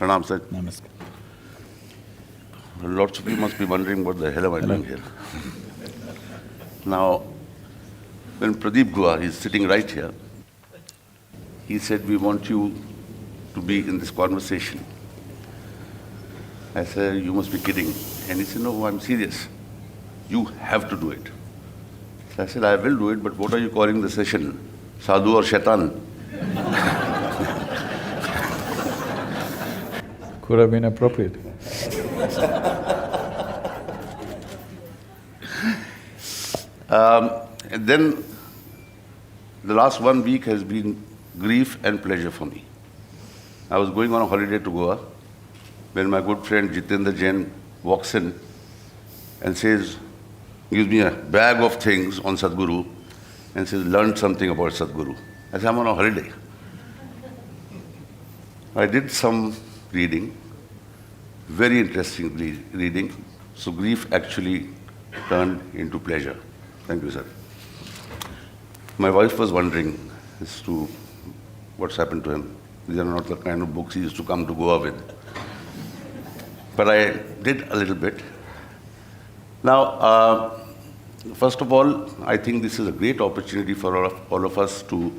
Pranam, sir. Namaskar. Lots of you must be wondering what the hell am I doing here. Now, when Pradeep Gua is sitting right here, he said, we want you to be in this conversation. I said, you must be kidding. And he said, no, I'm serious. You have to do it. So I said, I will do it, but what are you calling the session? Sadhu or Shaitan? Could have been appropriate. And then the last 1 week has been grief and pleasure for me. I was going on a holiday to Goa when my good friend Jitendra Jain walks in and says, gives me a bag of things on Sadhguru and says, learn something about Sadhguru. I said, I'm on a holiday. I did some reading, very interesting reading. So grief actually turned into pleasure. Thank you, sir. My wife was wondering as to what's happened to him. These are not the kind of books he used to come to Goa with. But I did a little bit. Now, first of all, I think this is a great opportunity for all of us to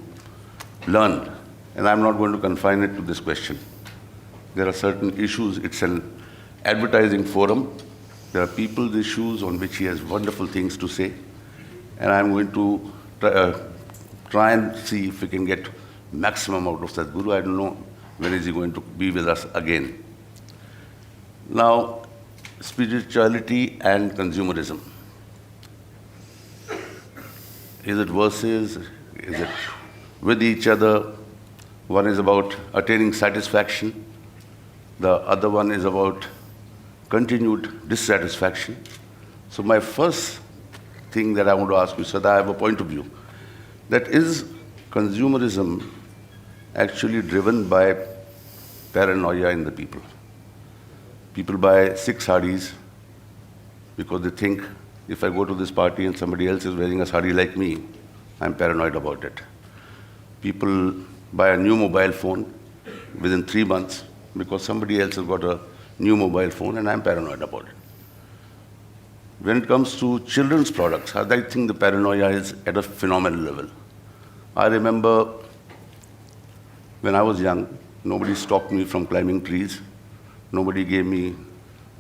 learn. And I'm not going to confine it to this question. There are certain issues. It's an advertising forum. There are people's issues on which he has wonderful things to say. And I'm going to try and see if we can get maximum out of Sadhguru. I don't know when is he going to be with us again. Now, spirituality and consumerism. Is it versus? Is it with each other? One is about attaining satisfaction. The other one is about continued dissatisfaction. So my first thing that I want to ask you, Sada, I have a point of view. That is consumerism actually driven by paranoia in the people. People buy 6 sarees because they think if I go to this party and somebody else is wearing a saree like me, I'm paranoid about it. People buy a new mobile phone within 3 months because somebody else has got a new mobile phone and I'm paranoid about it. When it comes to children's products, I think the paranoia is at a phenomenal level. I remember when I was young, nobody stopped me from climbing trees. Nobody gave me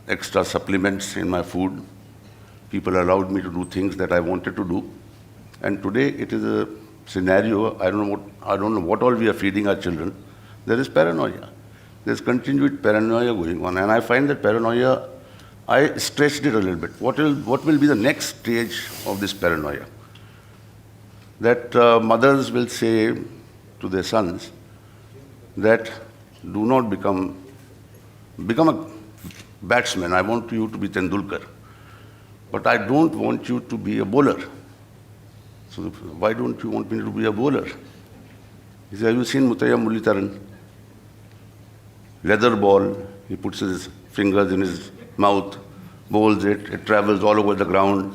extra supplements in my food. People allowed me to do things that I wanted to do. And today it is a scenario, I don't know what all we are feeding our children. There is paranoia. There's continued paranoia going on. And I find that paranoia, I stretched it a little bit. What will be the next stage of this paranoia? That mothers will say to their sons that do not become a batsman. I want you to be Tendulkar. But I don't want you to be a bowler. So why don't you want me to be a bowler? He said, have you seen Mutaya Mulitaran? Leather ball, he puts his fingers in his mouth, bowls it, it travels all over the ground,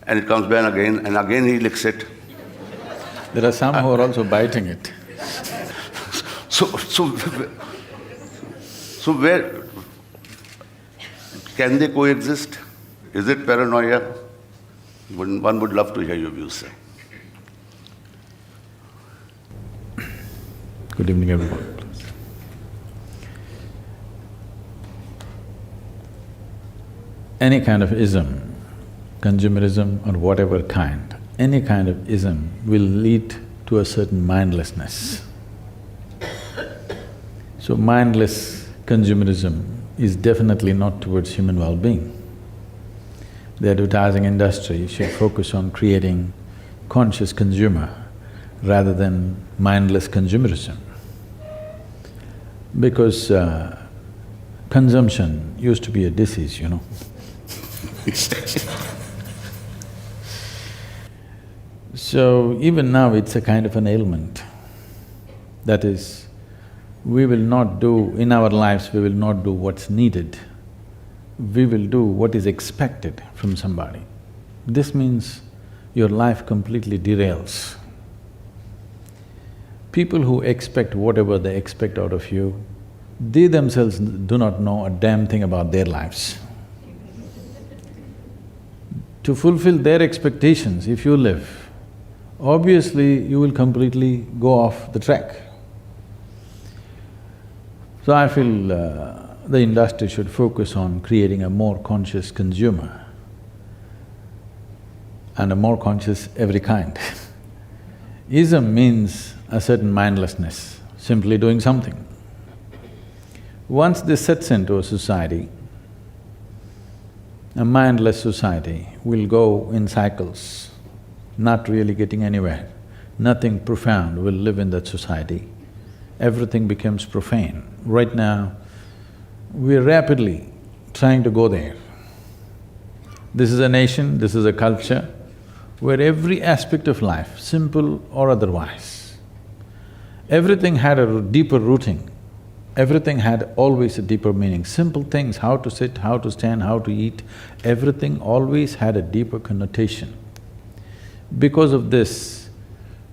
and it comes back again, and again he licks it. There are some who are also biting it. So where can they coexist? Is it paranoia? One would love to hear your views, sir. Good evening, everyone. Any kind of ism, consumerism or whatever kind, any kind of ism will lead to a certain mindlessness. So mindless consumerism is definitely not towards human well-being. The advertising industry should focus on creating conscious consumer rather than mindless consumerism. Because consumption used to be a disease, you know. So even now it's a kind of an ailment. That is, we will not do… in our lives we will not do what's needed. We will do what is expected from somebody. This means your life completely derails. People who expect whatever they expect out of you they themselves do not know a damn thing about their lives. To fulfill their expectations, if you live, obviously you will completely go off the track. So I feel the industry should focus on creating a more conscious consumer and a more conscious every kind. Ism means a certain mindlessness, simply doing something. Once this sets into a society, a mindless society will go in cycles, not really getting anywhere. Nothing profound will live in that society. Everything becomes profane. Right now, we're rapidly trying to go there. This is a nation, this is a culture where every aspect of life, simple or otherwise, everything had a deeper rooting. Everything had always a deeper meaning. Simple things, how to sit, how to stand, how to eat, everything always had a deeper connotation. Because of this,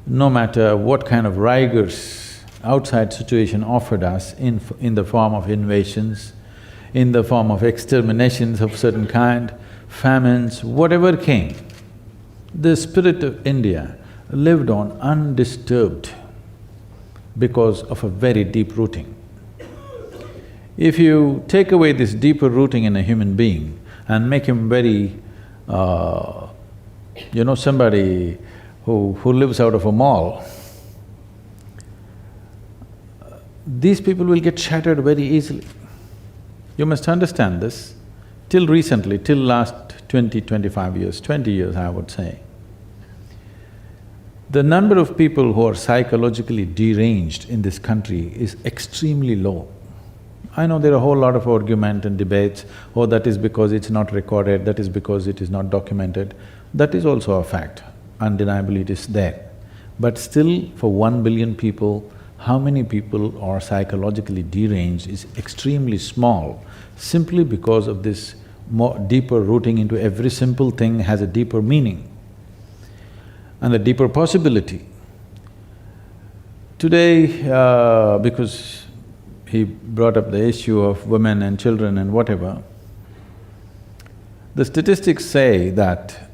no matter what kind of rigors outside situation offered us in the form of invasions, in the form of exterminations of certain kind, famines, whatever came, the spirit of India lived on undisturbed because of a very deep rooting. If you take away this deeper rooting in a human being and make him very, somebody who lives out of a mall, these people will get shattered very easily. You must understand this. Till recently, till last 25 years, 20 years I would say, the number of people who are psychologically deranged in this country is extremely low. I know there are a whole lot of argument and debates, oh, that is because it's not recorded, that is because it is not documented. That is also a fact, undeniably it is there. But still, for 1 billion people, how many people are psychologically deranged is extremely small, simply because of this more deeper rooting into every simple thing has a deeper meaning and a deeper possibility. Today, because he brought up the issue of women and children and whatever, the statistics say that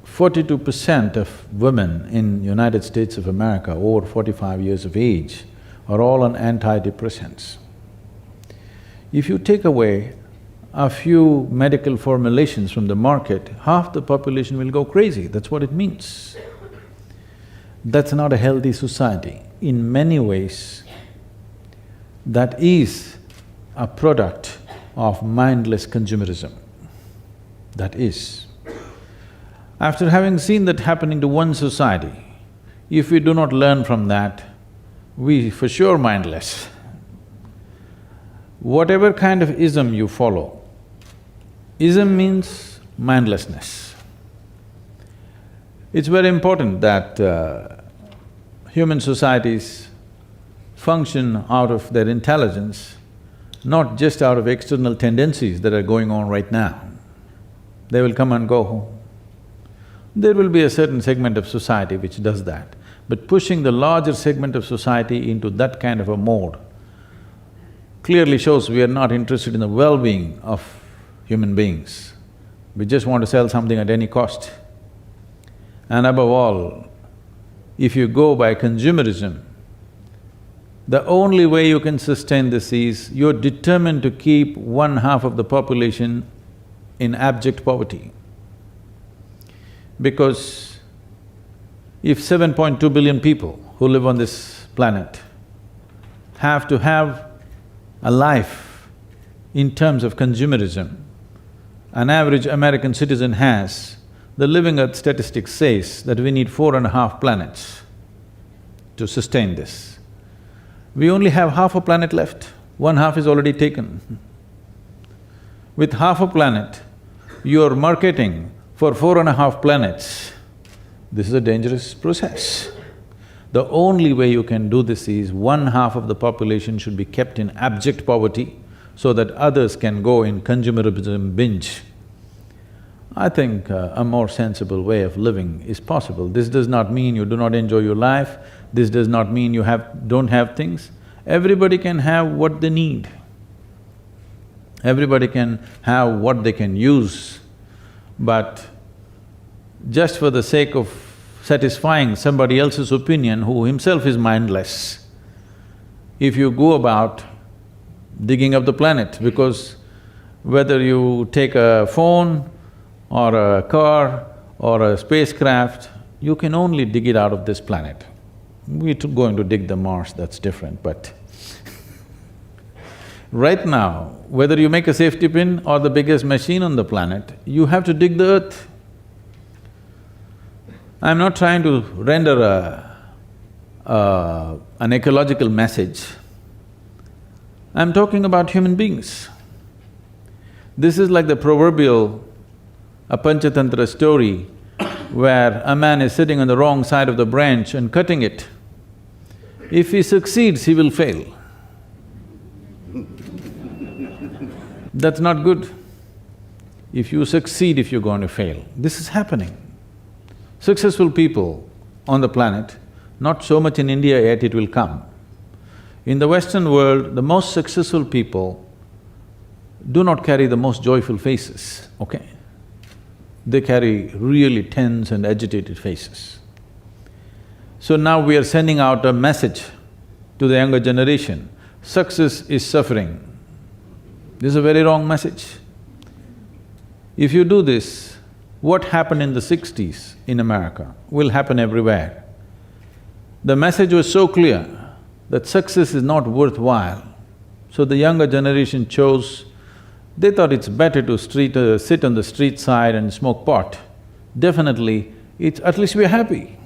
42% of women in United States of America over 45 years of age are all on antidepressants. If you take away a few medical formulations from the market, half the population will go crazy, that's what it means. That's not a healthy society. In many ways, that is a product of mindless consumerism. That is. After having seen that happening to one society, if we do not learn from that, we for sure mindless. Whatever kind of ism you follow, ism means mindlessness. It's very important that human societies function out of their intelligence, not just out of external tendencies that are going on right now. They will come and go. There will be a certain segment of society which does that, but pushing the larger segment of society into that kind of a mode clearly shows we are not interested in the well-being of human beings. We just want to sell something at any cost. And above all, if you go by consumerism, the only way you can sustain this is you're determined to keep one half of the population in abject poverty. Because if 7.2 billion people who live on this planet have to have a life in terms of consumerism, an average American citizen has, the Living Earth statistics says that we need 4.5 planets to sustain this. We only have half a planet left, one half is already taken. With half a planet, you're marketing for 4.5 planets. This is a dangerous process. The only way you can do this is one half of the population should be kept in abject poverty so that others can go in consumerism binge. I think a more sensible way of living is possible. This does not mean you do not enjoy your life, this does not mean you don't have things. Everybody can have what they need. Everybody can have what they can use, but just for the sake of satisfying somebody else's opinion who himself is mindless, if you go about digging up the planet, because whether you take a phone or a car or a spacecraft, you can only dig it out of this planet. We're going to dig the Mars, that's different, but right now, whether you make a safety pin or the biggest machine on the planet, you have to dig the earth. I'm not trying to render an ecological message. I'm talking about human beings. This is like the proverbial a Panchatantra story where a man is sitting on the wrong side of the branch and cutting it. If he succeeds, he will fail. That's not good. If you succeed, if you're going to fail. This is happening. Successful people on the planet, not so much in India yet, it will come. In the Western world, the most successful people do not carry the most joyful faces, okay? They carry really tense and agitated faces. So now we are sending out a message to the younger generation, success is suffering. This is a very wrong message. If you do this, what happened in the 60s in America will happen everywhere. The message was so clear that success is not worthwhile, so the younger generation chose, they thought it's better to sit on the street side and smoke pot. Definitely, at least we're happy.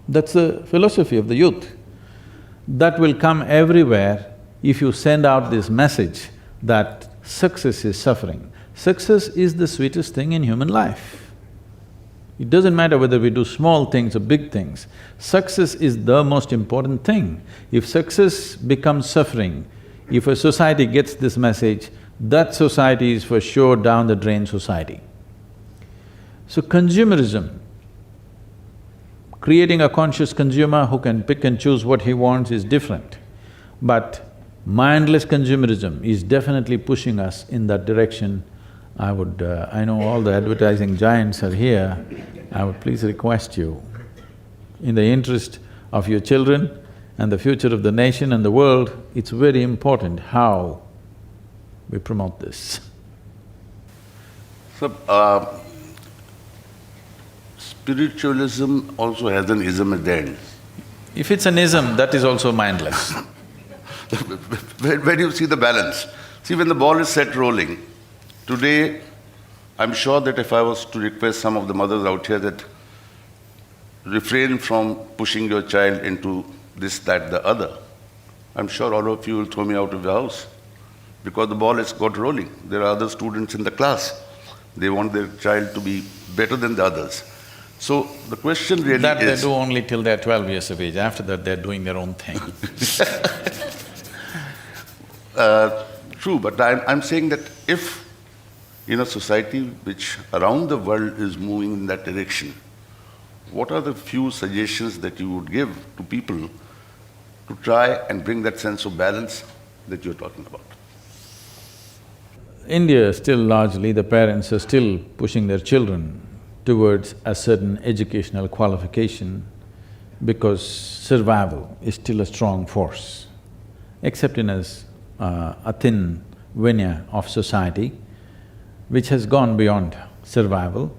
That's the philosophy of the youth. That will come everywhere if you send out this message that success is suffering. Success is the sweetest thing in human life. It doesn't matter whether we do small things or big things, success is the most important thing. If success becomes suffering, if a society gets this message, that society is for sure down the drain society. So consumerism, creating a conscious consumer who can pick and choose what he wants is different. But mindless consumerism is definitely pushing us in that direction. I know all the advertising giants are here, I would please request you, in the interest of your children and the future of the nation and the world, it's very important how we promote this. So, spiritualism also has an ism at the end. If it's an ism, that is also mindless. Where do you see the balance? See, when the ball is set rolling, today, I'm sure that if I was to request some of the mothers out here that refrain from pushing your child into this, that, the other, I'm sure all of you will throw me out of the house because the ball has got rolling. There are other students in the class. They want their child to be better than the others. So the question really is… That they do only till they're 12 years of age, after that they're doing their own thing. True, but I'm saying that if in a society which around the world is moving in that direction, what are the few suggestions that you would give to people to try and bring that sense of balance that you're talking about? India, still largely, the parents are still pushing their children towards a certain educational qualification because survival is still a strong force. Except in a thin veneer of society which has gone beyond survival,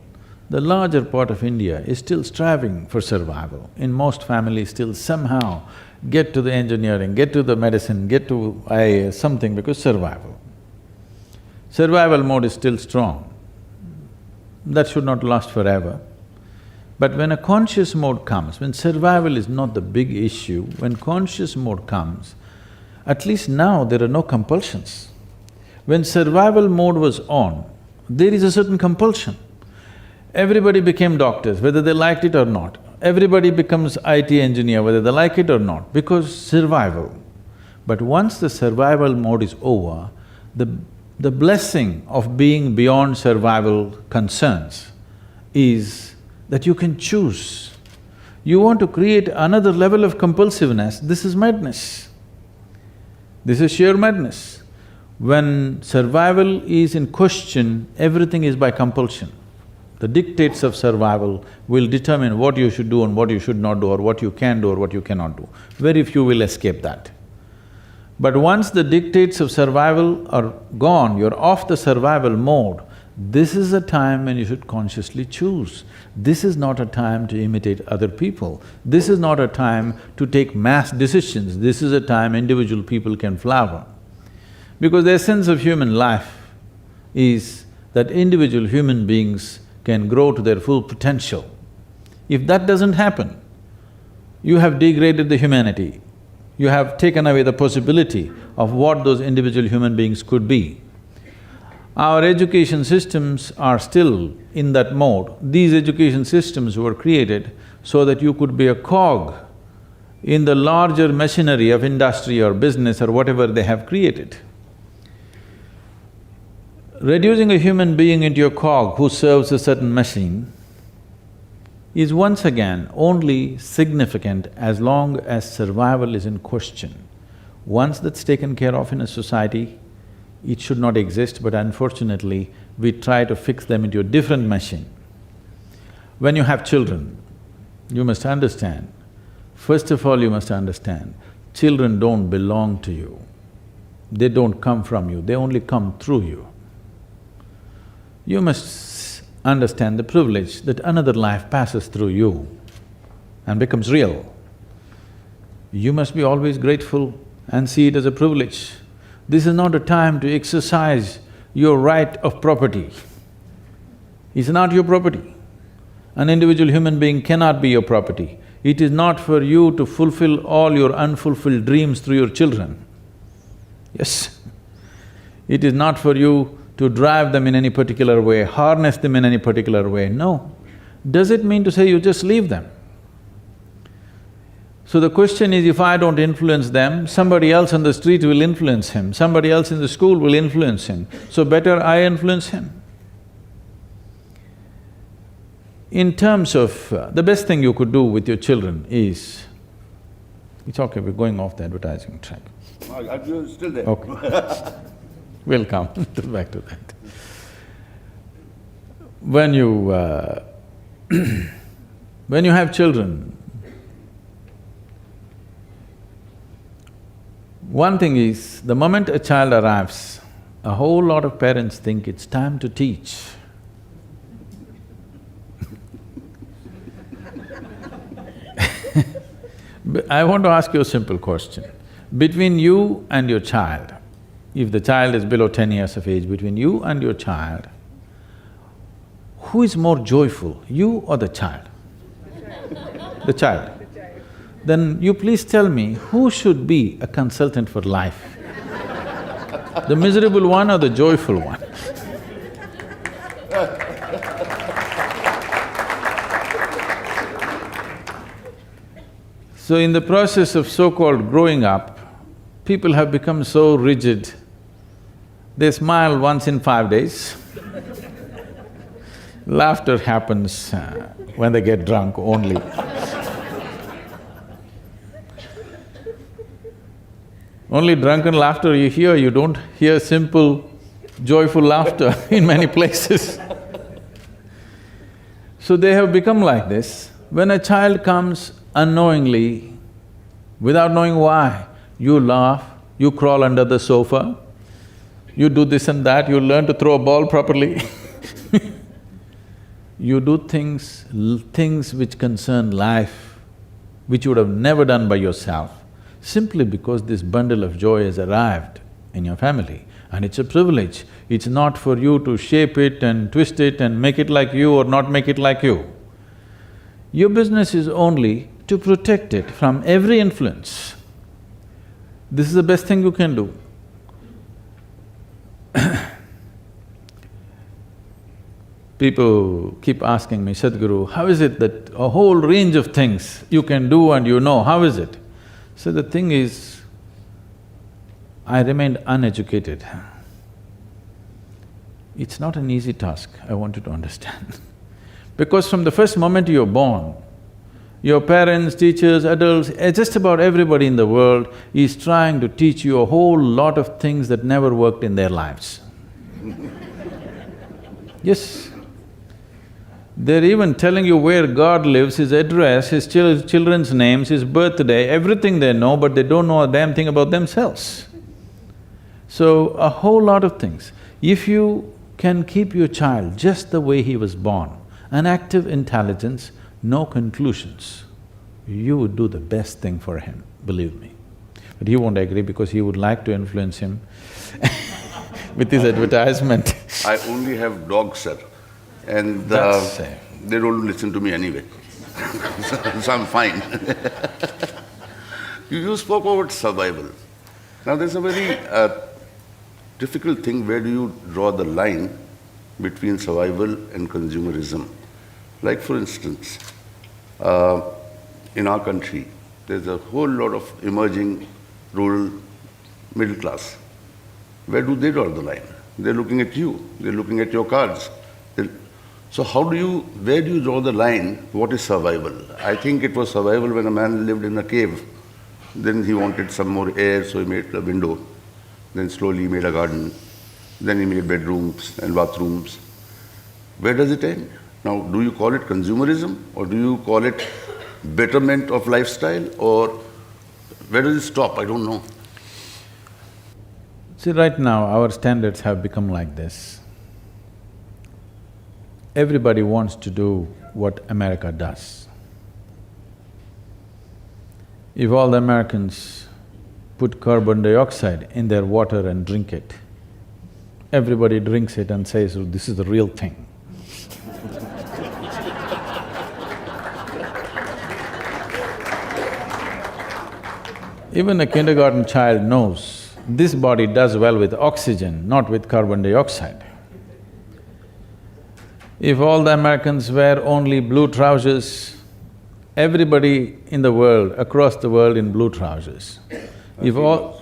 the larger part of India is still striving for survival. In most families still somehow get to the engineering, get to the medicine, get to IAS, something because survival. Survival mode is still strong. That should not last forever. But when a conscious mode comes, when survival is not the big issue, when conscious mode comes, at least now there are no compulsions. When survival mode was on, there is a certain compulsion. Everybody became doctors, whether they liked it or not. Everybody becomes IT engineer, whether they like it or not, because survival. But once the survival mode is over, the blessing of being beyond survival concerns is that you can choose. You want to create another level of compulsiveness, this is madness. This is sheer madness. When survival is in question, everything is by compulsion. The dictates of survival will determine what you should do and what you should not do, or what you can do or what you cannot do. Very few will escape that. But once the dictates of survival are gone, you're off the survival mode, this is a time when you should consciously choose. This is not a time to imitate other people. This is not a time to take mass decisions. This is a time individual people can flower. Because the essence of human life is that individual human beings can grow to their full potential. If that doesn't happen, you have degraded the humanity. You have taken away the possibility of what those individual human beings could be. Our education systems are still in that mode. These education systems were created so that you could be a cog in the larger machinery of industry or business or whatever they have created. Reducing a human being into a cog who serves a certain machine is once again only significant as long as survival is in question. Once that's taken care of in a society, it should not exist, but unfortunately, we try to fix them into a different machine. When you have children, you must understand, first of all you must understand, children don't belong to you. They don't come from you, they only come through you. You must understand the privilege that another life passes through you and becomes real. You must be always grateful and see it as a privilege. This is not a time to exercise your right of property. It's not your property. An individual human being cannot be your property. It is not for you to fulfill all your unfulfilled dreams through your children. Yes. It is not for you to drive them in any particular way, harness them in any particular way, no. Does it mean to say you just leave them? So the question is, if I don't influence them, somebody else on the street will influence him, somebody else in the school will influence him, so better I influence him. In terms of… the best thing you could do with your children is… It's okay, we're going off the advertising track. You're still there. Okay. We'll come back to that. When you… when you have children, one thing is, the moment a child arrives, a whole lot of parents think it's time to teach. I want to ask you a simple question. Between you and your child, if the child is below 10 years of age, between you and your child, who is more joyful, you or the child? The child. Then you please tell me, who should be a consultant for life? The miserable one or the joyful one? So in the process of so-called growing up, people have become so rigid, they smile once in 5 days. Laughter happens when they get drunk only. Only drunken laughter you hear, you don't hear simple, joyful laughter in many places. So they have become like this. When a child comes unknowingly, without knowing why, you laugh, you crawl under the sofa, you do this and that, you learn to throw a ball properly. You do things which concern life, which you would have never done by yourself, simply because this bundle of joy has arrived in your family. And it's a privilege. It's not for you to shape it and twist it and make it like you or not make it like you. Your business is only to protect it from every influence. This is the best thing you can do. People keep asking me, Sadhguru, how is it that a whole range of things you can do and you know, how is it? So the thing is, I remained uneducated. It's not an easy task, I want you to understand. Because from the first moment you're born, Your parents, teachers, adults, just about everybody in the world is trying to teach you a whole lot of things that never worked in their lives. Yes. They're even telling you where God lives, His address, His children's names, His birthday, everything they know, but they don't know a damn thing about themselves. So, a whole lot of things. If you can keep your child just the way he was born, an active intelligence, no conclusions, you would do the best thing for him, believe me. But he won't agree because he would like to influence him with his advertisement. I only have dogs, sir, and they don't listen to me anyway. So I'm fine. You spoke about survival. Now there's a very difficult thing, where do you draw the line between survival and consumerism? Like for instance, in our country, there's a whole lot of emerging rural middle class. Where do they draw the line? They're looking at you, they're looking at your cards. So where do you draw the line? What is survival? I think it was survival when a man lived in a cave. Then he wanted some more air, so he made a window. Then slowly he made a garden. Then he made bedrooms and bathrooms. Where does it end? Now, do you call it consumerism, or do you call it betterment of lifestyle, or where does it stop? I don't know. See, right now our standards have become like this. Everybody wants to do what America does. If all the Americans put carbon dioxide in their water and drink it, everybody drinks it and says, oh, this is the real thing. Even a kindergarten child knows this body does well with oxygen, not with carbon dioxide. If all the Americans wear only blue trousers, everybody in the world, across the world in blue trousers. If all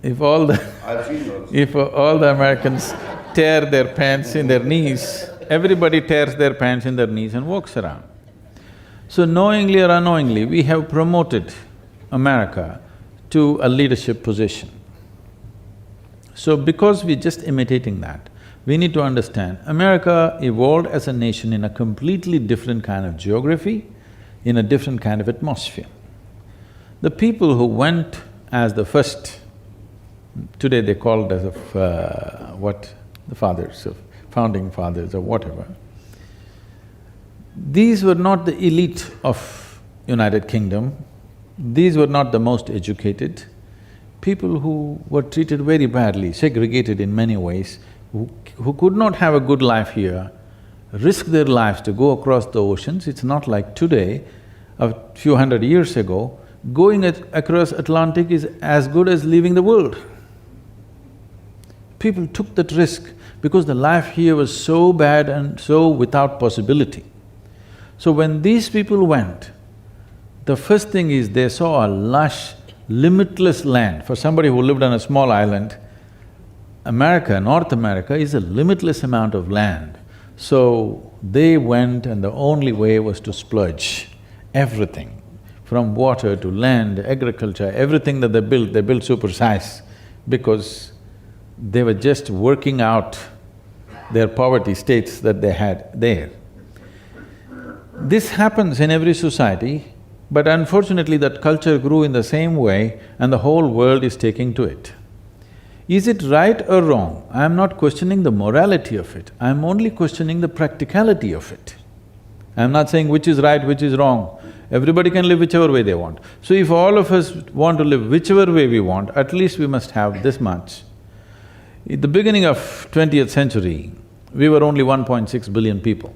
the Americans tear their pants in their knees, everybody tears their pants in their knees and walks around. So knowingly or unknowingly, we have promoted America to a leadership position. So because we're just imitating that, we need to understand, America evolved as a nation in a completely different kind of geography, in a different kind of atmosphere. The people who went as the first, today they call it as the fathers of… founding fathers or whatever, these were not the elite of United Kingdom, these were not the most educated. People who were treated very badly, segregated in many ways, who could not have a good life here, risk their lives to go across the oceans. It's not like today, a few hundred years ago, going across Atlantic is as good as leaving the world. People took that risk because the life here was so bad and so without possibility. So when these people went, the first thing is they saw a lush, limitless land. For somebody who lived on a small island, America, North America is a limitless amount of land. So they went and the only way was to splurge everything, from water to land, agriculture, everything that they built supersize, because they were just working out their poverty states that they had there. This happens in every society, but unfortunately that culture grew in the same way and the whole world is taking to it. Is it right or wrong? I'm not questioning the morality of it, I'm only questioning the practicality of it. I'm not saying which is right, which is wrong. Everybody can live whichever way they want. So if all of us want to live whichever way we want, at least we must have this much. At the beginning of 20th century, we were only 1.6 billion people.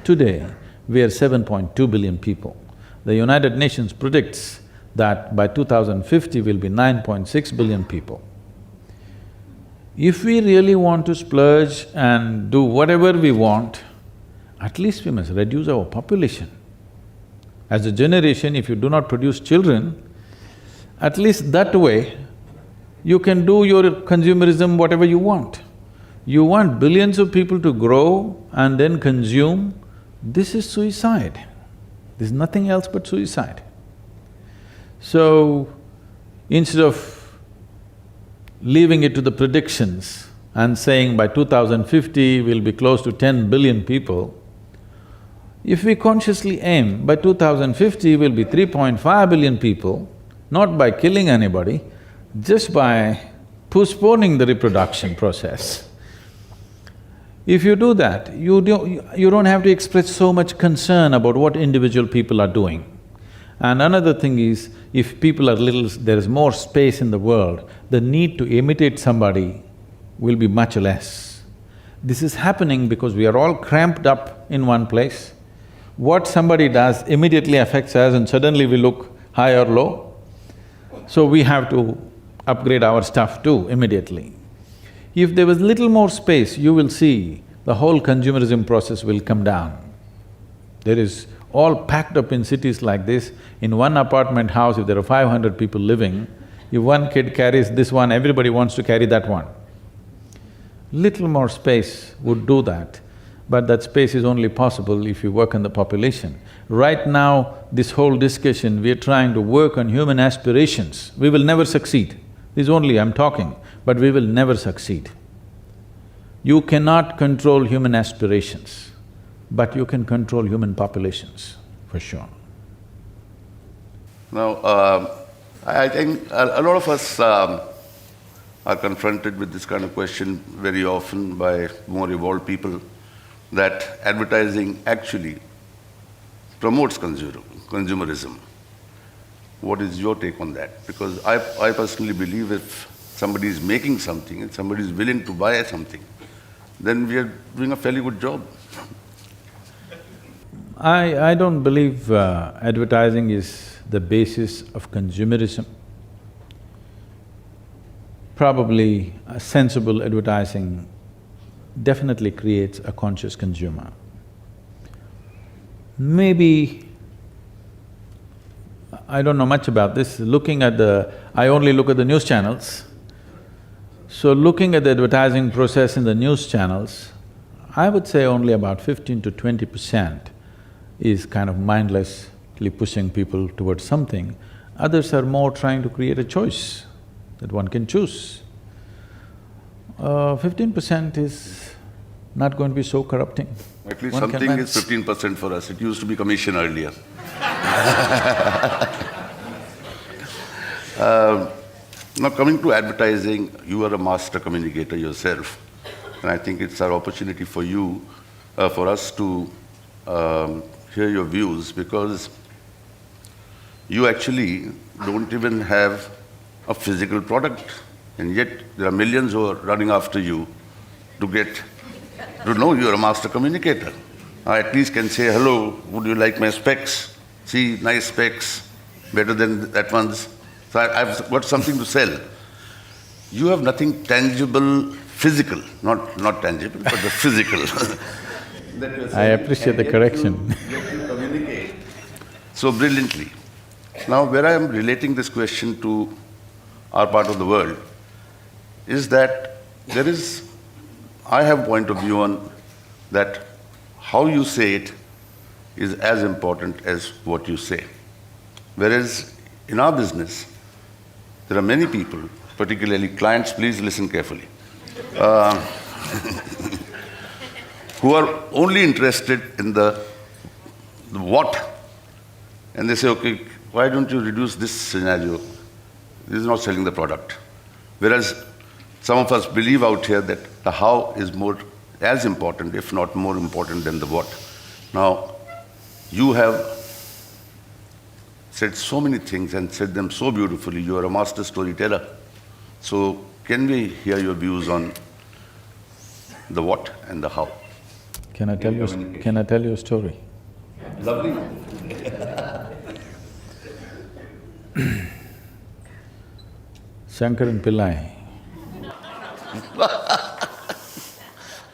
Today, we are 7.2 billion people. The United Nations predicts that by 2050 we'll be 9.6 billion people. If we really want to splurge and do whatever we want, at least we must reduce our population. As a generation, if you do not produce children, at least that way, you can do your consumerism whatever you want. You want billions of people to grow and then consume, this is suicide. There's nothing else but suicide. So, instead of leaving it to the predictions and saying by 2050 we'll be close to 10 billion people, if we consciously aim by 2050 we'll be 3.5 billion people, not by killing anybody, just by postponing the reproduction process. If you do that, you don't have to express so much concern about what individual people are doing. And another thing is, if people are there is more space in the world, the need to imitate somebody will be much less. This is happening because we are all cramped up in one place. What somebody does immediately affects us and suddenly we look high or low. So we have to upgrade our stuff too immediately. If there was little more space, you will see the whole consumerism process will come down. There is all packed up in cities like this. In one apartment house, if there are 500 people living, if one kid carries this one, everybody wants to carry that one. Little more space would do that, but that space is only possible if you work on the population. Right now, this whole discussion, we are trying to work on human aspirations. We will never succeed. This is only I'm talking, but we will never succeed. You cannot control human aspirations, but you can control human populations, for sure. Now, I think a lot of us are confronted with this kind of question very often by more evolved people, that advertising actually promotes consumerism. What is your take on that? Because I personally believe if somebody is making something and somebody is willing to buy something, then we are doing a fairly good job. I don't believe advertising is the basis of consumerism. Probably a sensible advertising definitely creates a conscious consumer. Maybe, I don't know much about this, I only look at the news channels. So looking at the advertising process in the news channels, I would say only about 15 to 20% is kind of mindlessly pushing people towards something. Others are more trying to create a choice that one can choose. 15% is not going to be so corrupting. At least something is 15% for us. It used to be commission earlier. Now coming to advertising, you are a master communicator yourself, and I think it's our opportunity for you, for us to hear your views, because you actually don't even have a physical product, and yet there are millions who are running after you to know you're a master communicator. I at least can say, hello, would you like my specs? See, nice specs, better than that one's. So I've got something to sell. You have nothing tangible, physical, not tangible, but the physical. I appreciate the correction. Yet you communicate so brilliantly. Now, where I am relating this question to our part of the world is that I have a point of view on that how you say it is as important as what you say. Whereas in our business, there are many people, particularly clients, please listen carefully, who are only interested in the what. And they say, okay, why don't you reduce this scenario? This is not selling the product. Whereas some of us believe out here that the how is more as important, if not more important than the what. Now, you have said so many things and said them so beautifully. You are a master storyteller. So can we hear your views on the what and the how? Can I tell you a story? Lovely. Shankar and Pillai.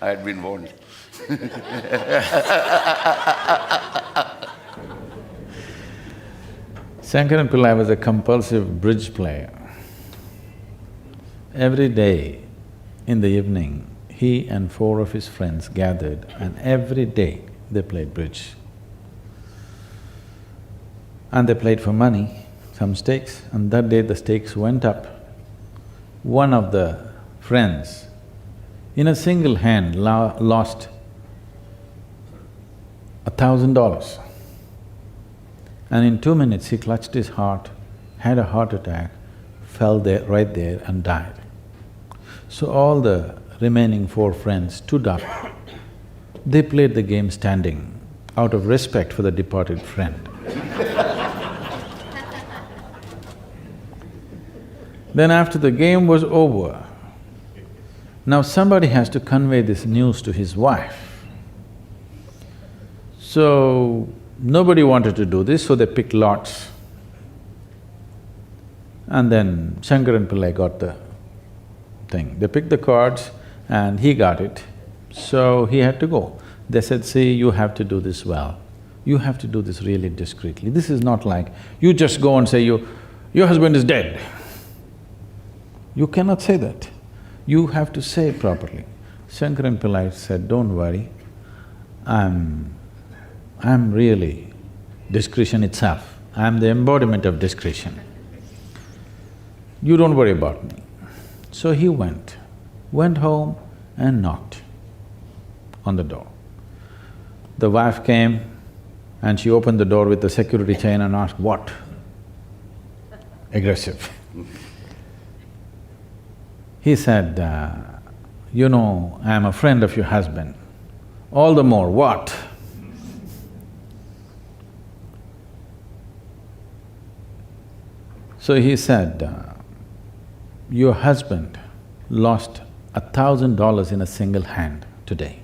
I had been warned. Shankar and Pillai was a compulsive bridge player. Every day in the evening, he and 4 of his friends gathered and every day they played bridge. and they played for money, some stakes, and that day the stakes went up. One of the friends, in a single hand, lost $1,000. And in 2 minutes he clutched his heart, had a heart attack, fell there, right there and died. So all the remaining 4 friends stood up. They played the game standing, out of respect for the departed friend. Then after the game was over, now somebody has to convey this news to his wife. So, nobody wanted to do this, so they picked lots. And then Shankaran Pillai got the thing. They picked the cards and he got it, so he had to go. They said, see, you have to do this well. You have to do this really discreetly. This is not like you just go and say, your husband is dead. You cannot say that. You have to say it properly. Shankaran Pillai said, don't worry, I'm really discretion itself. I'm the embodiment of discretion. You don't worry about me. So he went home and knocked on the door. The wife came and she opened the door with the security chain and asked, what? Aggressive. He said, you know, I am a friend of your husband. All the more, what? So he said, your husband lost $1,000 in a single hand today.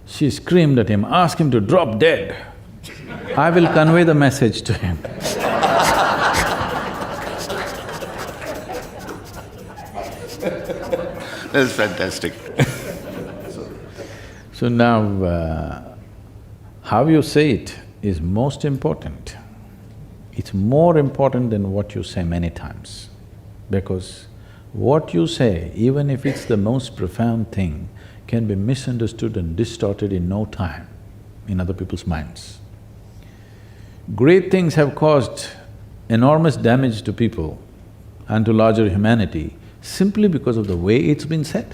She screamed at him, ask him to drop dead. I will convey the message to him. That's fantastic. So now, how you say it is most important. It's more important than what you say many times, because what you say, even if it's the most profound thing, can be misunderstood and distorted in no time in other people's minds. Great things have caused enormous damage to people and to larger humanity simply because of the way it's been said.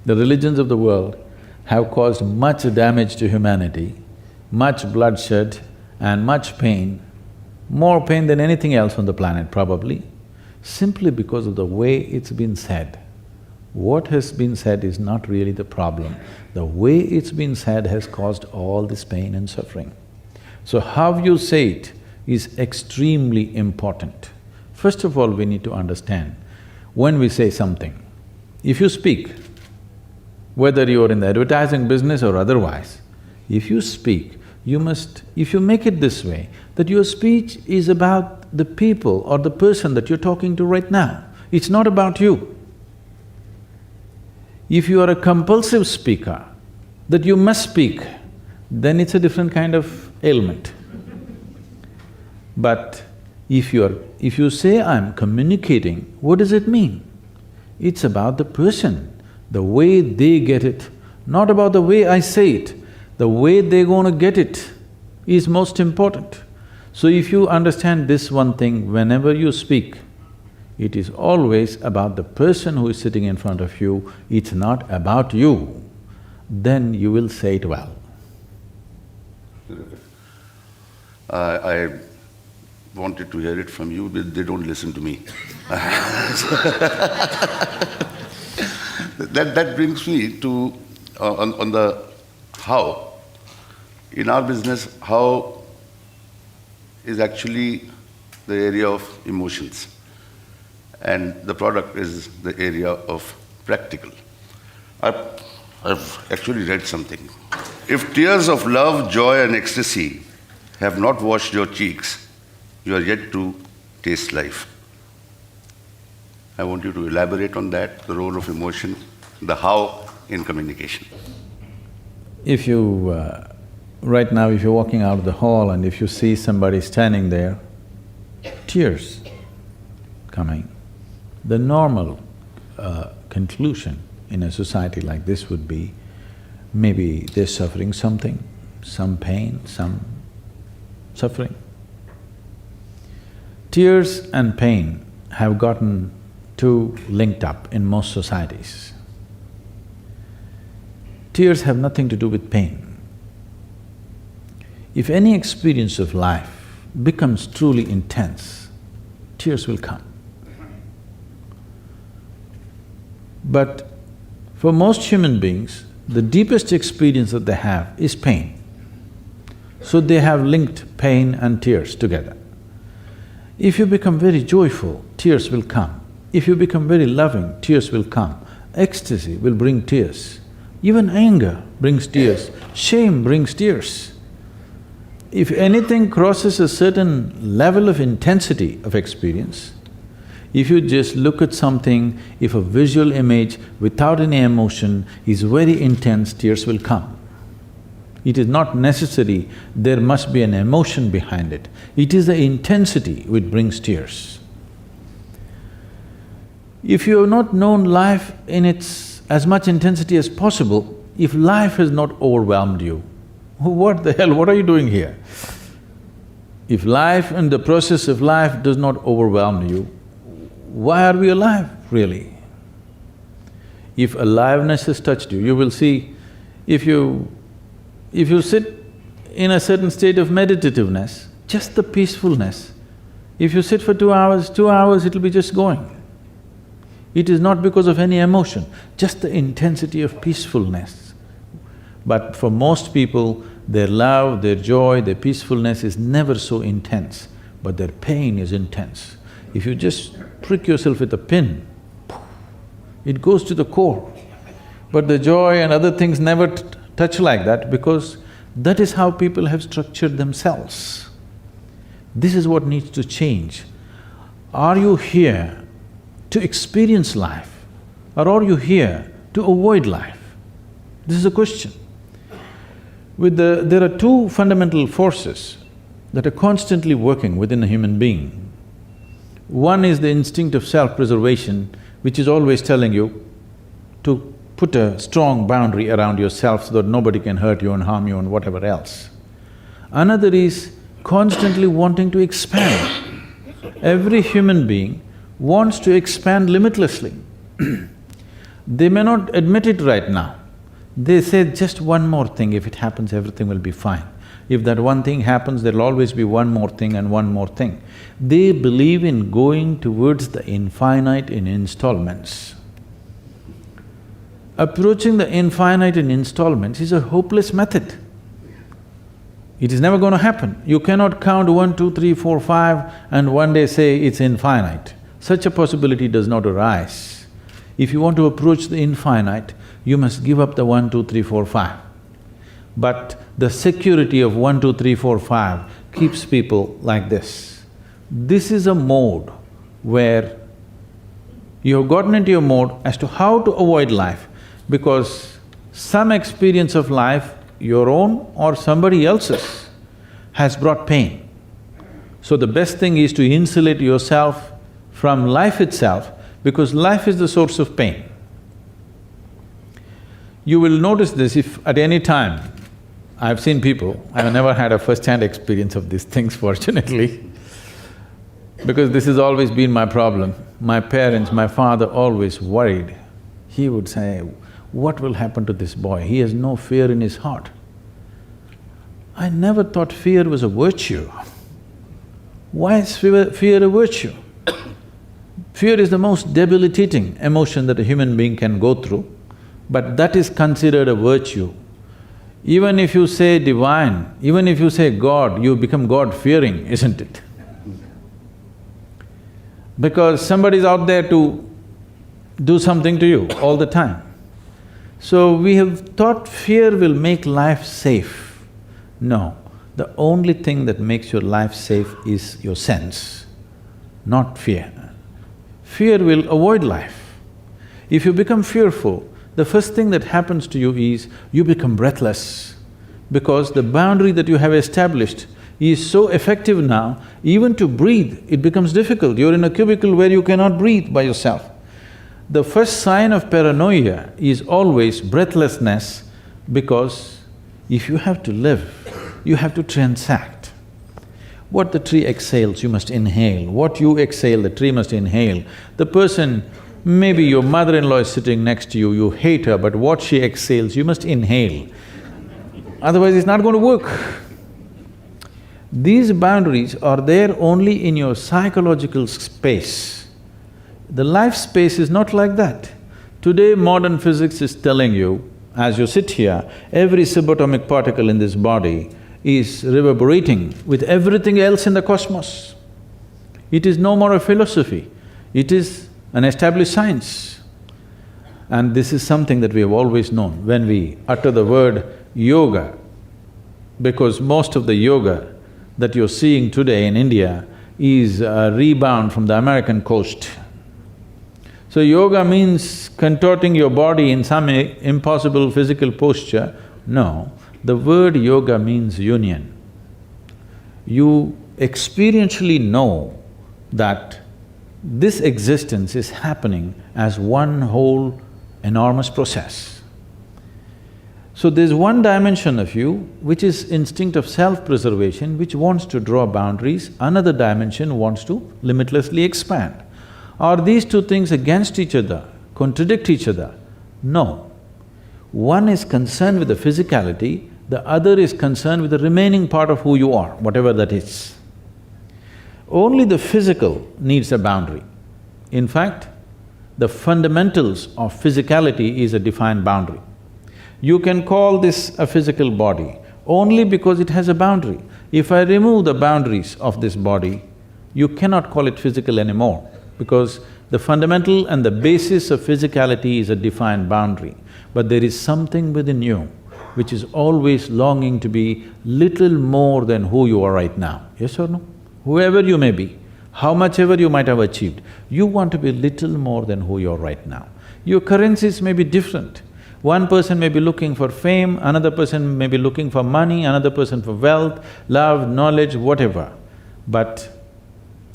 The religions of the world have caused much damage to humanity, much bloodshed and much pain, more pain than anything else on the planet probably, simply because of the way it's been said. What has been said is not really the problem. The way it's been said has caused all this pain and suffering. So how you say it is extremely important. First of all, we need to understand, when we say something, if you speak, whether you're in the advertising business or otherwise, if you speak, you must… if you make it this way, that your speech is about the people or the person that you're talking to right now, it's not about you. If you are a compulsive speaker, that you must speak, then it's a different kind of ailment. But if you say, I'm communicating, what does it mean? It's about the person, the way they get it, not about the way I say it. The way they're going to get it is most important. So if you understand this one thing, whenever you speak, it is always about the person who is sitting in front of you, it's not about you, then you will say it well. I wanted to hear it from you, but they don't listen to me. That brings me to… on the how. In our business, how is actually the area of emotions, and the product is the area of practical. I've actually read something. If tears of love, joy and ecstasy have not washed your cheeks, you are yet to taste life. I want you to elaborate on that, the role of emotion, the how in communication. If you… right now, if you're walking out of the hall and if you see somebody standing there, tears coming, the normal conclusion in a society like this would be, maybe they're suffering something, some pain, some suffering. Tears and pain have gotten too linked up in most societies. Tears have nothing to do with pain. If any experience of life becomes truly intense, tears will come. But for most human beings, the deepest experience that they have is pain. So they have linked pain and tears together. If you become very joyful, tears will come. If you become very loving, tears will come. Ecstasy will bring tears. Even anger brings tears. Shame brings tears. If anything crosses a certain level of intensity of experience, if you just look at something, if a visual image without any emotion is very intense, tears will come. It is not necessary there must be an emotion behind it. It is the intensity which brings tears. If you have not known life in its as much intensity as possible, if life has not overwhelmed you, what the hell, what are you doing here? If life and the process of life does not overwhelm you, why are we alive, really? If aliveness has touched you, you will see, if you sit in a certain state of meditativeness, just the peacefulness, if you sit for 2 hours, it'll be just going. It is not because of any emotion, just the intensity of peacefulness. But for most people, their love, their joy, their peacefulness is never so intense, but their pain is intense. If you just prick yourself with a pin, it goes to the core. But the joy and other things never touch like that because that is how people have structured themselves. This is what needs to change. Are you here to experience life or are you here to avoid life? This is a question. There are two fundamental forces that are constantly working within a human being. One is the instinct of self-preservation, which is always telling you to put a strong boundary around yourself so that nobody can hurt you and harm you and whatever else. Another is constantly wanting to expand. Every human being wants to expand limitlessly. They may not admit it right now. They say just one more thing, if it happens, everything will be fine. If that one thing happens, there'll always be one more thing and one more thing. They believe in going towards the infinite in installments. Approaching the infinite in installments is a hopeless method. It is never going to happen. You cannot count 1, 2, 3, 4, 5 and one day say it's infinite. Such a possibility does not arise. If you want to approach the infinite, you must give up the 1, 2, 3, 4, 5. But the security of 1, 2, 3, 4, 5 keeps people like this. This is a mode where you have gotten into a mode as to how to avoid life because some experience of life, your own or somebody else's, has brought pain. So the best thing is to insulate yourself from life itself because life is the source of pain. You will notice this if at any time, I've seen people, I've never had a first-hand experience of these things fortunately, because this has always been my problem. My parents, my father always worried. He would say, what will happen to this boy? He has no fear in his heart. I never thought fear was a virtue. Why is fear a virtue? Fear is the most debilitating emotion that a human being can go through, but that is considered a virtue. Even if you say divine, even if you say God, you become God-fearing, isn't it? Because somebody's out there to do something to you all the time. So we have thought fear will make life safe. No, the only thing that makes your life safe is your sense, not fear. Fear will avoid life. If you become fearful, the first thing that happens to you is you become breathless because the boundary that you have established is so effective now, even to breathe, it becomes difficult. You're in a cubicle where you cannot breathe by yourself. The first sign of paranoia is always breathlessness because if you have to live, you have to transact. What the tree exhales, you must inhale. What you exhale, the tree must inhale. The person, maybe your mother-in-law is sitting next to you, you hate her, but what she exhales, you must inhale. Otherwise, it's not going to work. These boundaries are there only in your psychological space. The life space is not like that. Today, modern physics is telling you, as you sit here, every subatomic particle in this body is reverberating with everything else in the cosmos. It is no more a philosophy, it is an established science. And this is something that we have always known. When we utter the word yoga, because most of the yoga that you're seeing today in India is a rebound from the American coast. So yoga means contorting your body in some impossible physical posture. No, the word yoga means union. You experientially know that this existence is happening as one whole enormous process. So there's one dimension of you which is instinct of self-preservation, which wants to draw boundaries, another dimension wants to limitlessly expand. Are these two things against each other, contradict each other? No. One is concerned with the physicality, the other is concerned with the remaining part of who you are, whatever that is. Only the physical needs a boundary. In fact, the fundamentals of physicality is a defined boundary. You can call this a physical body only because it has a boundary. If I remove the boundaries of this body, you cannot call it physical anymore, because the fundamental and the basis of physicality is a defined boundary. But there is something within you which is always longing to be little more than who you are right now, yes or no? Whoever you may be, how much ever you might have achieved, you want to be little more than who you are right now. Your currencies may be different. One person may be looking for fame, another person may be looking for money, another person for wealth, love, knowledge, whatever. But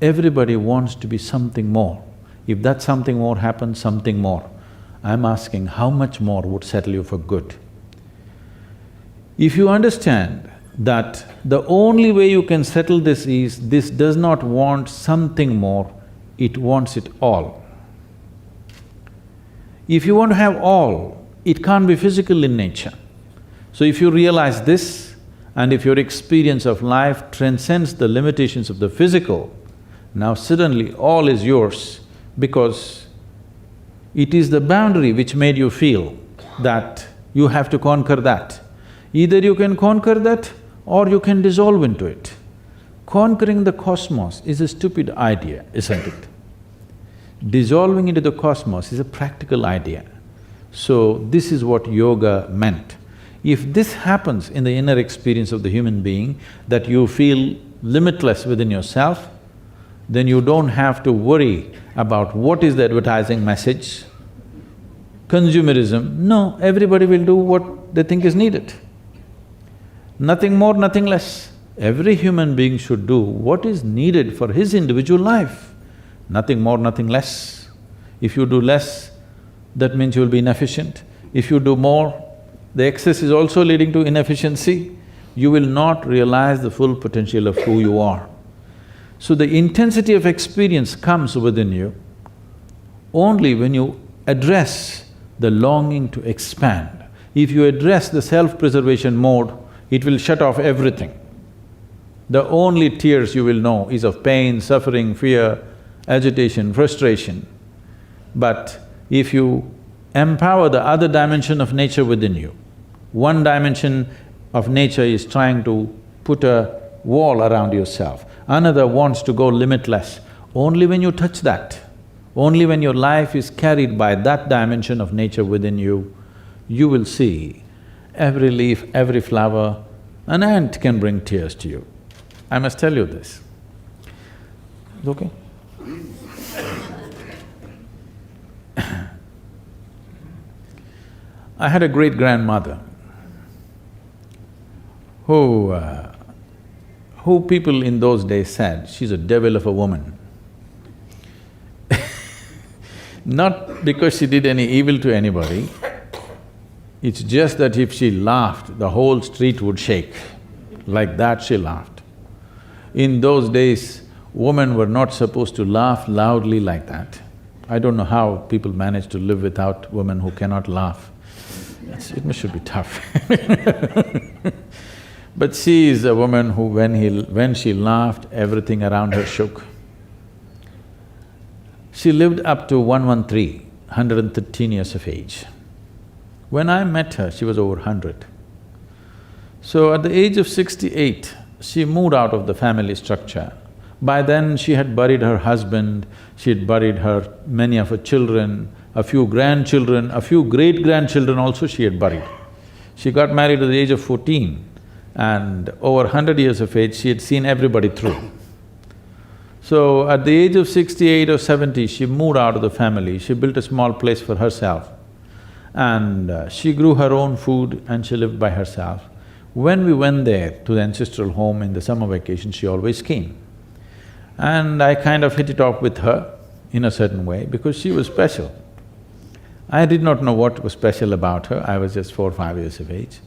everybody wants to be something more. If that something more happens, something more. I'm asking, how much more would settle you for good? If you understand that the only way you can settle this is, this does not want something more, it wants it all. If you want to have all, it can't be physical in nature. So if you realize this, and if your experience of life transcends the limitations of the physical, now suddenly all is yours, because it is the boundary which made you feel that you have to conquer that. Either you can conquer that or you can dissolve into it. Conquering the cosmos is a stupid idea, isn't it? Dissolving into the cosmos is a practical idea. So this is what yoga meant. If this happens in the inner experience of the human being, that you feel limitless within yourself, then you don't have to worry about what is the advertising message. Consumerism, no, everybody will do what they think is needed. Nothing more, nothing less. Every human being should do what is needed for his individual life. Nothing more, nothing less. If you do less, that means you'll be inefficient. If you do more, the excess is also leading to inefficiency. You will not realize the full potential of who you are. So the intensity of experience comes within you only when you address the longing to expand. If you address the self-preservation mode, it will shut off everything. The only tears you will know is of pain, suffering, fear, agitation, frustration. But if you empower the other dimension of nature within you, one dimension of nature is trying to put a wall around yourself, another wants to go limitless. Only when you touch that, only when your life is carried by that dimension of nature within you, you will see every leaf, every flower, an ant can bring tears to you. I must tell you this. It's okay? I had a great-grandmother who people in those days said, she's a devil of a woman. Not because she did any evil to anybody, it's just that if she laughed, the whole street would shake. Like that she laughed. In those days, women were not supposed to laugh loudly like that. I don't know how people manage to live without women who cannot laugh. It should be tough. But she is a woman who when she laughed, everything around her shook. She lived up to 113, 113 years of age. When I met her, she was over 100. So at the age of 68, she moved out of the family structure. By then, she had buried her husband, she had buried many of her children, a few grandchildren, a few great-grandchildren also she had buried. She got married at the age of 14 and over 100 years of age, she had seen everybody through. So at the age of 68 or 70, she moved out of the family, she built a small place for herself and she grew her own food and she lived by herself. When we went there to the ancestral home in the summer vacation, she always came. And I kind of hit it off with her in a certain way because she was special. I did not know what was special about her, I was just 4 or 5 years of age.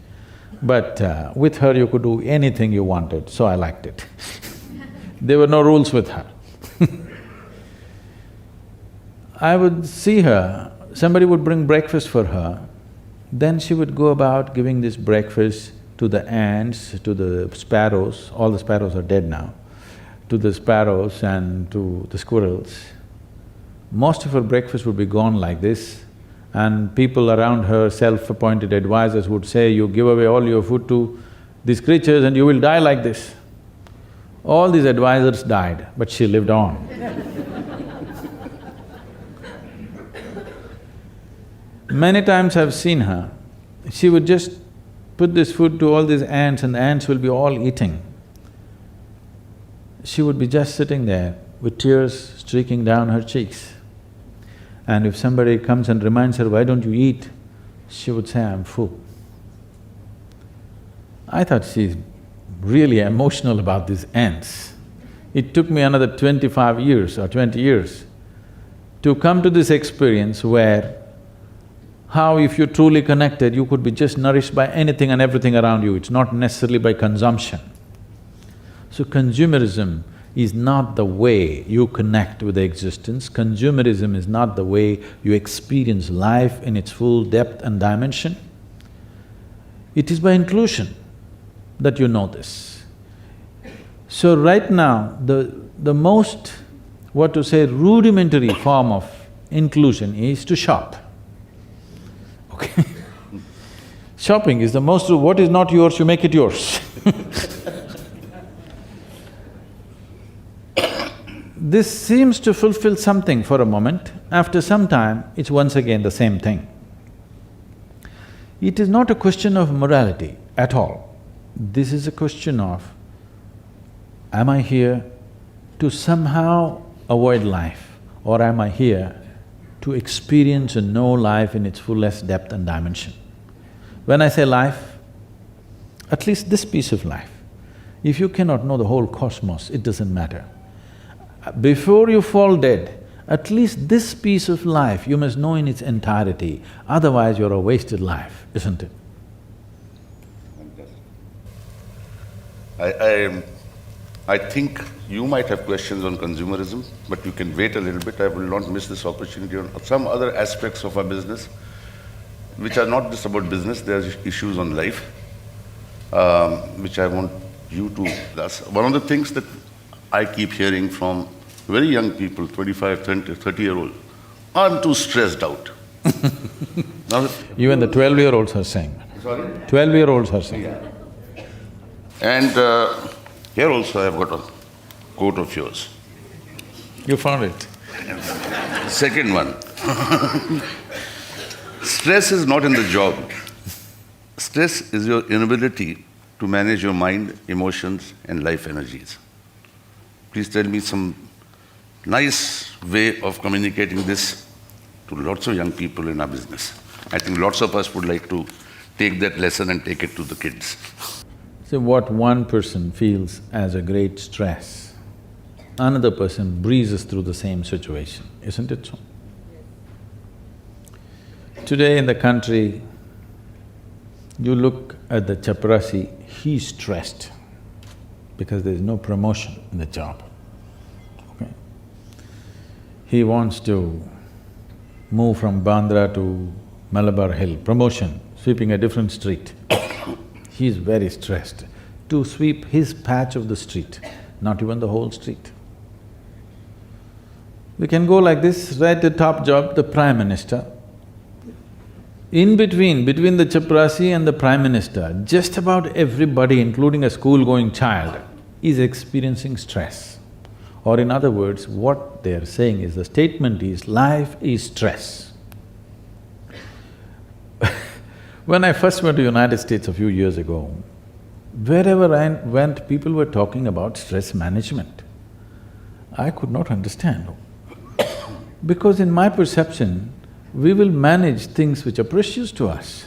But with her you could do anything you wanted, so I liked it. There were no rules with her. I would see her, somebody would bring breakfast for her, then she would go about giving this breakfast to the ants, to the sparrows, all the sparrows are dead now, to the sparrows and to the squirrels. Most of her breakfast would be gone like this, and people around her, self-appointed advisors would say, you give away all your food to these creatures and you will die like this. All these advisors died, but she lived on. Many times I've seen her, she would just put this food to all these ants and the ants will be all eating. She would be just sitting there with tears streaking down her cheeks. And if somebody comes and reminds her, why don't you eat? She would say, I'm full. I thought she's really emotional about these ants. It took me another 25 years or 20 years to come to this experience where how if you're truly connected, you could be just nourished by anything and everything around you, it's not necessarily by consumption. So consumerism is not the way you connect with the existence, consumerism is not the way you experience life in its full depth and dimension. It is by inclusion that you know this. So right now, the most, what to say, rudimentary form of inclusion is to shop, okay? Shopping is the most… what is not yours, you make it yours. This seems to fulfill something for a moment, after some time, it's once again the same thing. It is not a question of morality at all. This is a question of, am I here to somehow avoid life, or am I here to experience and know life in its fullest depth and dimension? When I say life, at least this piece of life, if you cannot know the whole cosmos, it doesn't matter. Before you fall dead, at least this piece of life you must know in its entirety, otherwise you're a wasted life, isn't it? I think you might have questions on consumerism, but you can wait a little bit. I will not miss this opportunity on some other aspects of our business, which are not just about business, there are issues on life, which I want you to… That's one of the things that I keep hearing from very young people, 25, 30-year-old, I'm too stressed out. Now, even the 12-year-olds are saying. Sorry? 12-year-olds are saying. Yeah. And here also I've got a quote of yours. You found it? Second one. Stress is not in the job. Stress is your inability to manage your mind, emotions and life energies. Please tell me some nice way of communicating this to lots of young people in our business. I think lots of us would like to take that lesson and take it to the kids. So what one person feels as a great stress, another person breezes through the same situation, isn't it so? Today in the country, you look at the chaprasi, he's stressed. because there is no promotion in the job. Okay? He wants to move from Bandra to Malabar Hill, promotion, sweeping a different street. He is very stressed to sweep his patch of the street, not even the whole street. We can go like this, right at the top job, the Prime Minister. In between the chaprasi and the Prime Minister, just about everybody, including a school-going child, is experiencing stress. Or in other words, what they're saying is, the statement is, life is stress. When I first went to United States a few years ago, wherever I went, people were talking about stress management. I could not understand. Because in my perception, we will manage things which are precious to us.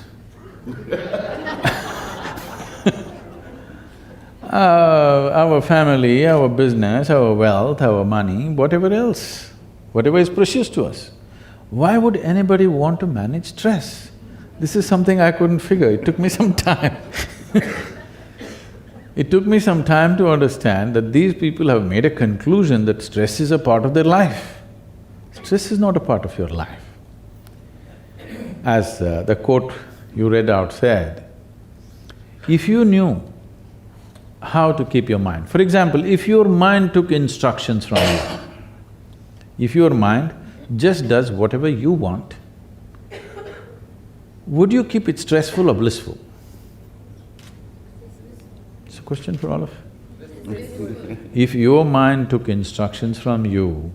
Our family, our business, our wealth, our money, whatever else, whatever is precious to us. Why would anybody want to manage stress? This is something I couldn't figure, it took me some time. It took me some time to understand that these people have made a conclusion that stress is a part of their life. Stress is not a part of your life. As the quote you read out said, if you knew how to keep your mind, for example, if your mind took instructions from you, if your mind just does whatever you want, would you keep it stressful or blissful? It's a question for all of you. If your mind took instructions from you,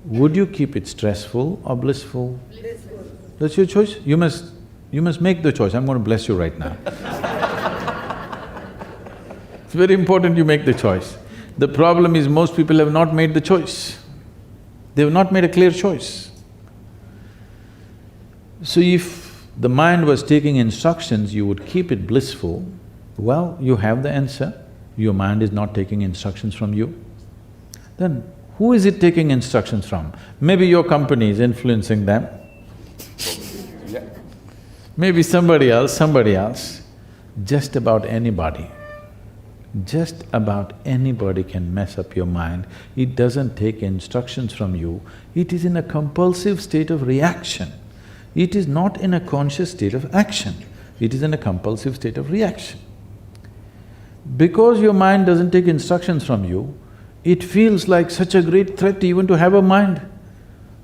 would you keep it stressful or blissful? Blissful. That's your choice. You must make the choice. I'm going to bless you right now. It's very important you make the choice. The problem is most people have not made the choice. They have not made a clear choice. So if the mind was taking instructions, you would keep it blissful, well, you have the answer. Your mind is not taking instructions from you. Then who is it taking instructions from? Maybe your company is influencing them. Maybe somebody else. Just about anybody can mess up your mind. It doesn't take instructions from you, it is in a compulsive state of reaction. It is not in a conscious state of action, it is in a compulsive state of reaction. Because your mind doesn't take instructions from you, it feels like such a great threat even to have a mind,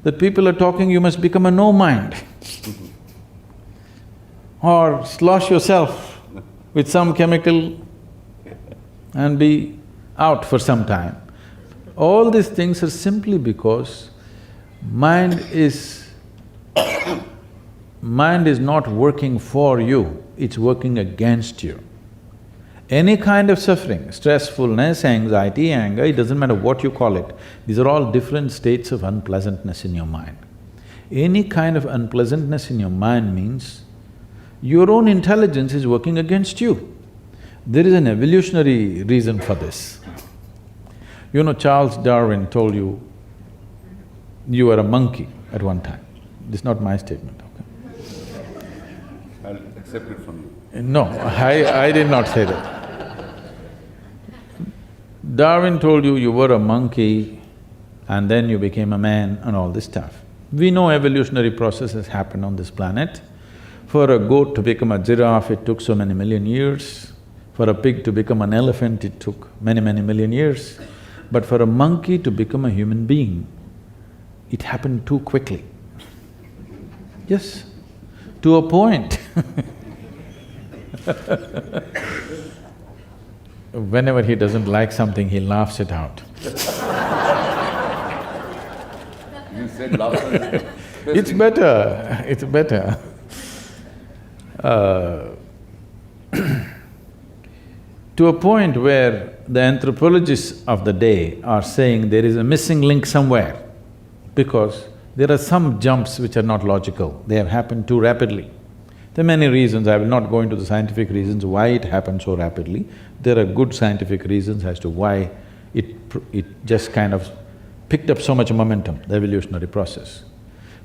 that people are talking, you must become a no mind. Or slosh yourself with some chemical and be out for some time. All these things are simply because mind is not working for you, it's working against you. Any kind of suffering, stressfulness, anxiety, anger, it doesn't matter what you call it, these are all different states of unpleasantness in your mind. Any kind of unpleasantness in your mind means your own intelligence is working against you. There is an evolutionary reason for this. You know, Charles Darwin told you, you were a monkey at one time. This is not my statement, okay? I'll accept it from you. No, I did not say that. Darwin told you, you were a monkey and then you became a man and all this stuff. We know evolutionary processes happen on this planet. For a goat to become a giraffe, it took so many million years. For a pig to become an elephant, it took many million years. But for a monkey to become a human being, it happened too quickly. Yes, to a point. Whenever he doesn't like something, he laughs it out. You said laughter. It's better. To a point where the anthropologists of the day are saying there is a missing link somewhere, because there are some jumps which are not logical, they have happened too rapidly. There are many reasons, I will not go into the scientific reasons why it happened so rapidly. There are good scientific reasons as to why it just kind of picked up so much momentum, the evolutionary process.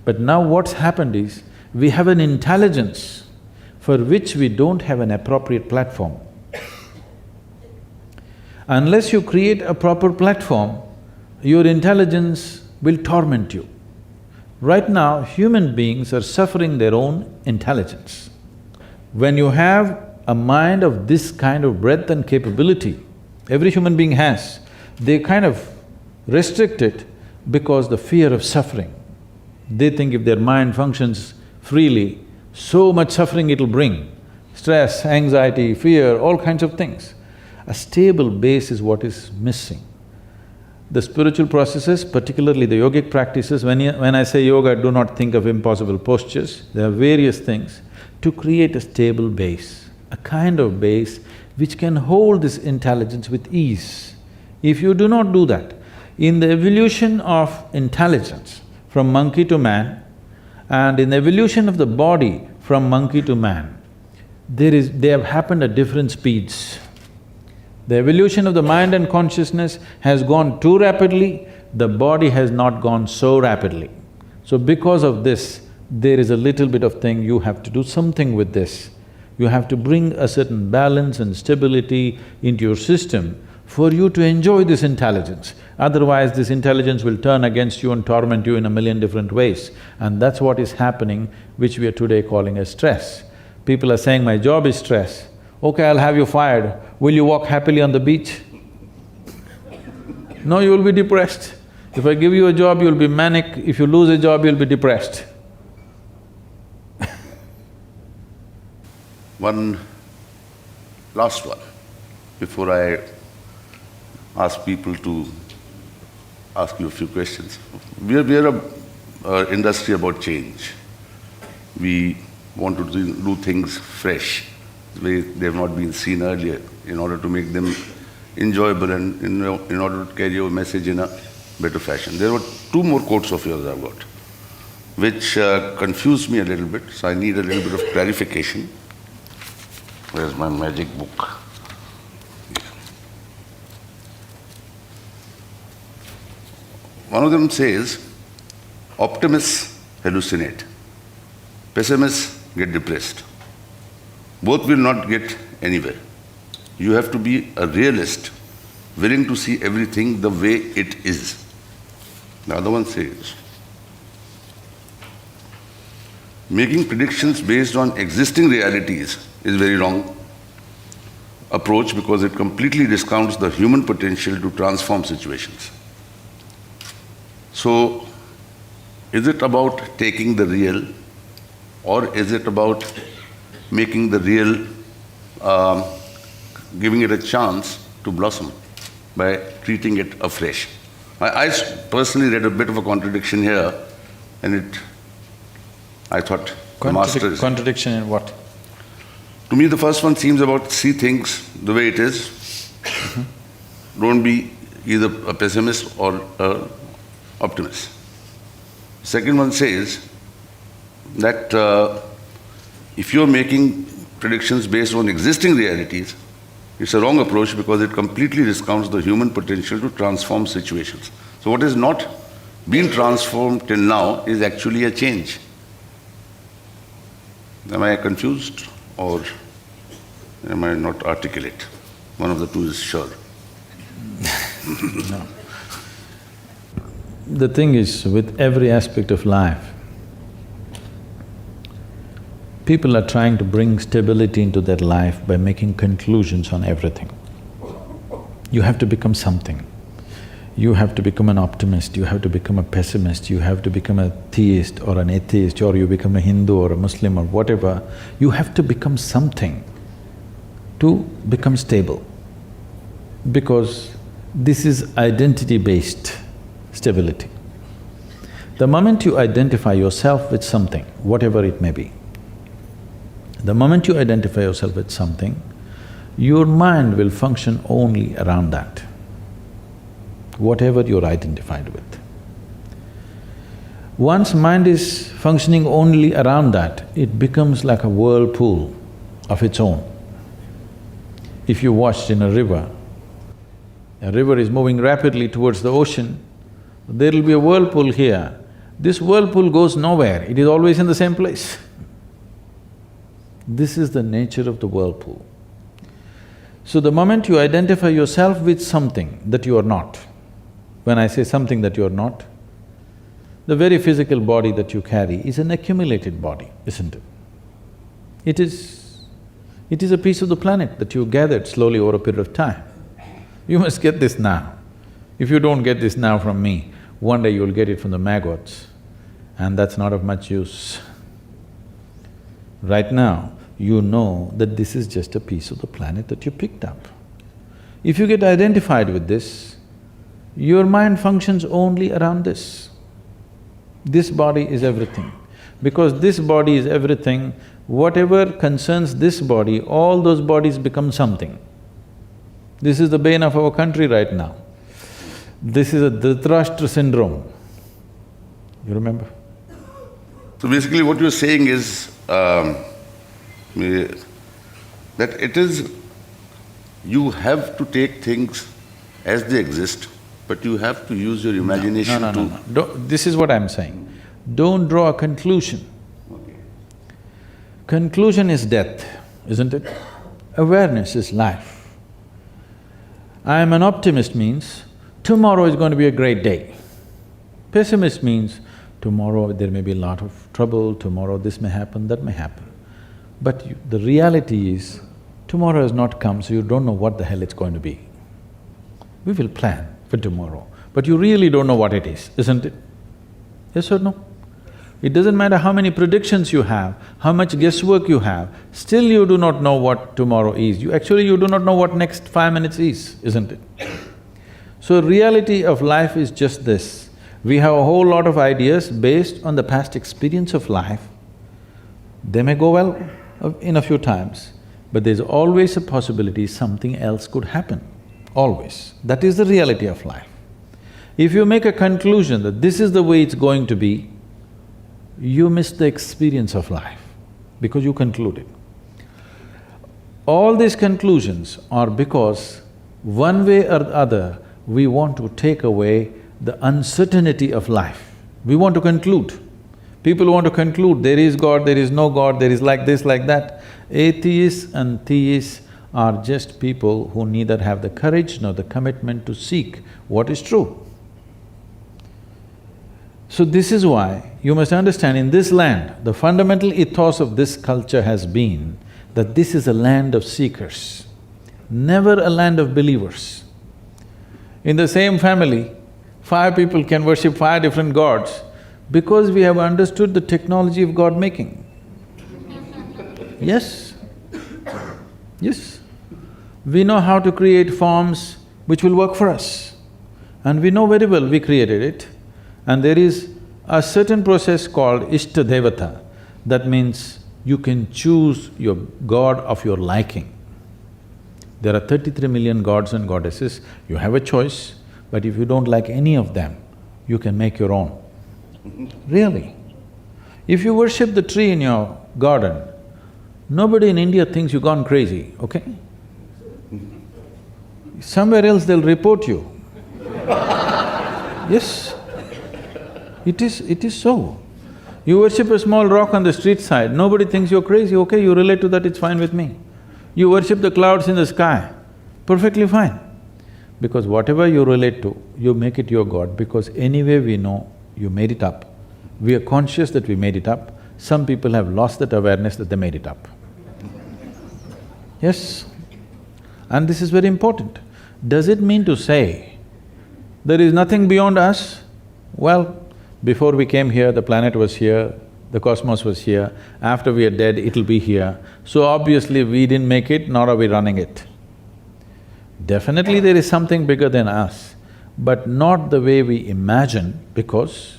But now what's happened is, we have an intelligence for which we don't have an appropriate platform. Unless you create a proper platform, your intelligence will torment you. Right now, human beings are suffering their own intelligence. When you have a mind of this kind of breadth and capability, every human being has, they kind of restrict it because the fear of suffering. They think if their mind functions freely, so much suffering it'll bring. Stress, anxiety, fear, all kinds of things. A stable base is what is missing. The spiritual processes, particularly the yogic practices, when I say yoga, do not think of impossible postures. There are various things to create a stable base, a kind of base which can hold this intelligence with ease. If you do not do that, in the evolution of intelligence from monkey to man and in the evolution of the body from monkey to man, they have happened at different speeds. The evolution of the mind and consciousness has gone too rapidly, the body has not gone so rapidly. So because of this, there is a little bit of thing, you have to do something with this. You have to bring a certain balance and stability into your system for you to enjoy this intelligence. Otherwise, this intelligence will turn against you and torment you in a million different ways. And that's what is happening, which we are today calling as stress. People are saying, my job is stress. Okay, I'll have you fired. Will you walk happily on the beach? No, you will be depressed. If I give you a job, you'll be manic. If you lose a job, you'll be depressed. One last one, before I ask people to ask you a few questions. We are a industry about change. We want to do things fresh, the way they have not been seen earlier, in order to make them enjoyable and in order to carry your message in a better fashion. There were two more quotes of yours I've got, which confused me a little bit, so I need a little bit of clarification. Where's my magic book? One of them says, optimists hallucinate, pessimists get depressed. Both will not get anywhere. You have to be a realist, willing to see everything the way it is. The other one says, making predictions based on existing realities is very wrong approach because it completely discounts the human potential to transform situations. So, is it about taking the real, or is it about making the real, giving it a chance to blossom by treating it afresh? I personally read a bit of a contradiction here, and I thought the master is… Contradiction in what? To me, the first one seems about see things the way it is. Don't be either a pessimist or an optimist. Second one says that if you're making predictions based on existing realities, it's a wrong approach because it completely discounts the human potential to transform situations. So what has not been transformed till now is actually a change. Am I confused or am I not articulate? One of the two is sure. No. The thing is, with every aspect of life, people are trying to bring stability into their life by making conclusions on everything. You have to become something. You have to become an optimist, you have to become a pessimist, you have to become a theist or an atheist, or you become a Hindu or a Muslim or whatever. You have to become something to become stable, because this is identity-based stability. The moment you identify yourself with something, whatever it may be, the moment you identify yourself with something, your mind will function only around that, whatever you're identified with. Once mind is functioning only around that, it becomes like a whirlpool of its own. If you watched in a river is moving rapidly towards the ocean, there'll be a whirlpool here. This whirlpool goes nowhere, it is always in the same place. This is the nature of the whirlpool. So the moment you identify yourself with something that you are not, when I say something that you are not, the very physical body that you carry is an accumulated body, isn't it? It is a piece of the planet that you gathered slowly over a period of time. You must get this now. If you don't get this now from me, one day you'll get it from the maggots, and that's not of much use. Right now, you know that this is just a piece of the planet that you picked up. If you get identified with this, your mind functions only around this. This body is everything. Because this body is everything, whatever concerns this body, all those bodies become something. This is the bane of our country right now. This is a Dhritarashtra syndrome. You remember? So basically what you're saying is that it is… you have to take things as they exist, but you have to use your imagination to… No. This is what I'm saying. Don't draw a conclusion. Okay. Conclusion is death, isn't it? Awareness is life. I am an optimist means tomorrow is going to be a great day. Pessimist means tomorrow there may be a lot of trouble, tomorrow this may happen, that may happen. But the reality is, tomorrow has not come, so you don't know what the hell it's going to be. We will plan for tomorrow, but you really don't know what it is, isn't it? Yes or no? It doesn't matter how many predictions you have, how much guesswork you have, still you do not know what tomorrow is. You do not know what next 5 minutes is, isn't it? So reality of life is just this. We have a whole lot of ideas based on the past experience of life. They may go well in a few times, but there's always a possibility something else could happen, always. That is the reality of life. If you make a conclusion that this is the way it's going to be, you miss the experience of life because you concluded. All these conclusions are because one way or the other, we want to take away the uncertainty of life. We want to conclude. People want to conclude, there is God, there is no God, there is like this, like that. Atheists and theists are just people who neither have the courage nor the commitment to seek what is true. So this is why you must understand, in this land, the fundamental ethos of this culture has been that this is a land of seekers, never a land of believers. In the same family, 5 people can worship 5 different gods because we have understood the technology of God making. Yes, yes. We know how to create forms which will work for us, and we know very well we created it. And there is a certain process called Ishta Devata. That means you can choose your god of your liking. There are 33 million gods and goddesses, you have a choice, but if you don't like any of them, you can make your own. Really. If you worship the tree in your garden, nobody in India thinks you've gone crazy, okay? Somewhere else they'll report you. Yes. It is so. You worship a small rock on the street side, nobody thinks you're crazy, okay, you relate to that, it's fine with me. You worship the clouds in the sky, perfectly fine. Because whatever you relate to, you make it your God, because anyway we know you made it up. We are conscious that we made it up. Some people have lost that awareness that they made it up. Yes? And this is very important. Does it mean to say there is nothing beyond us? Well, before we came here, the planet was here, the cosmos was here, after we are dead, it'll be here. So obviously we didn't make it, nor are we running it. Definitely there is something bigger than us, but not the way we imagine, because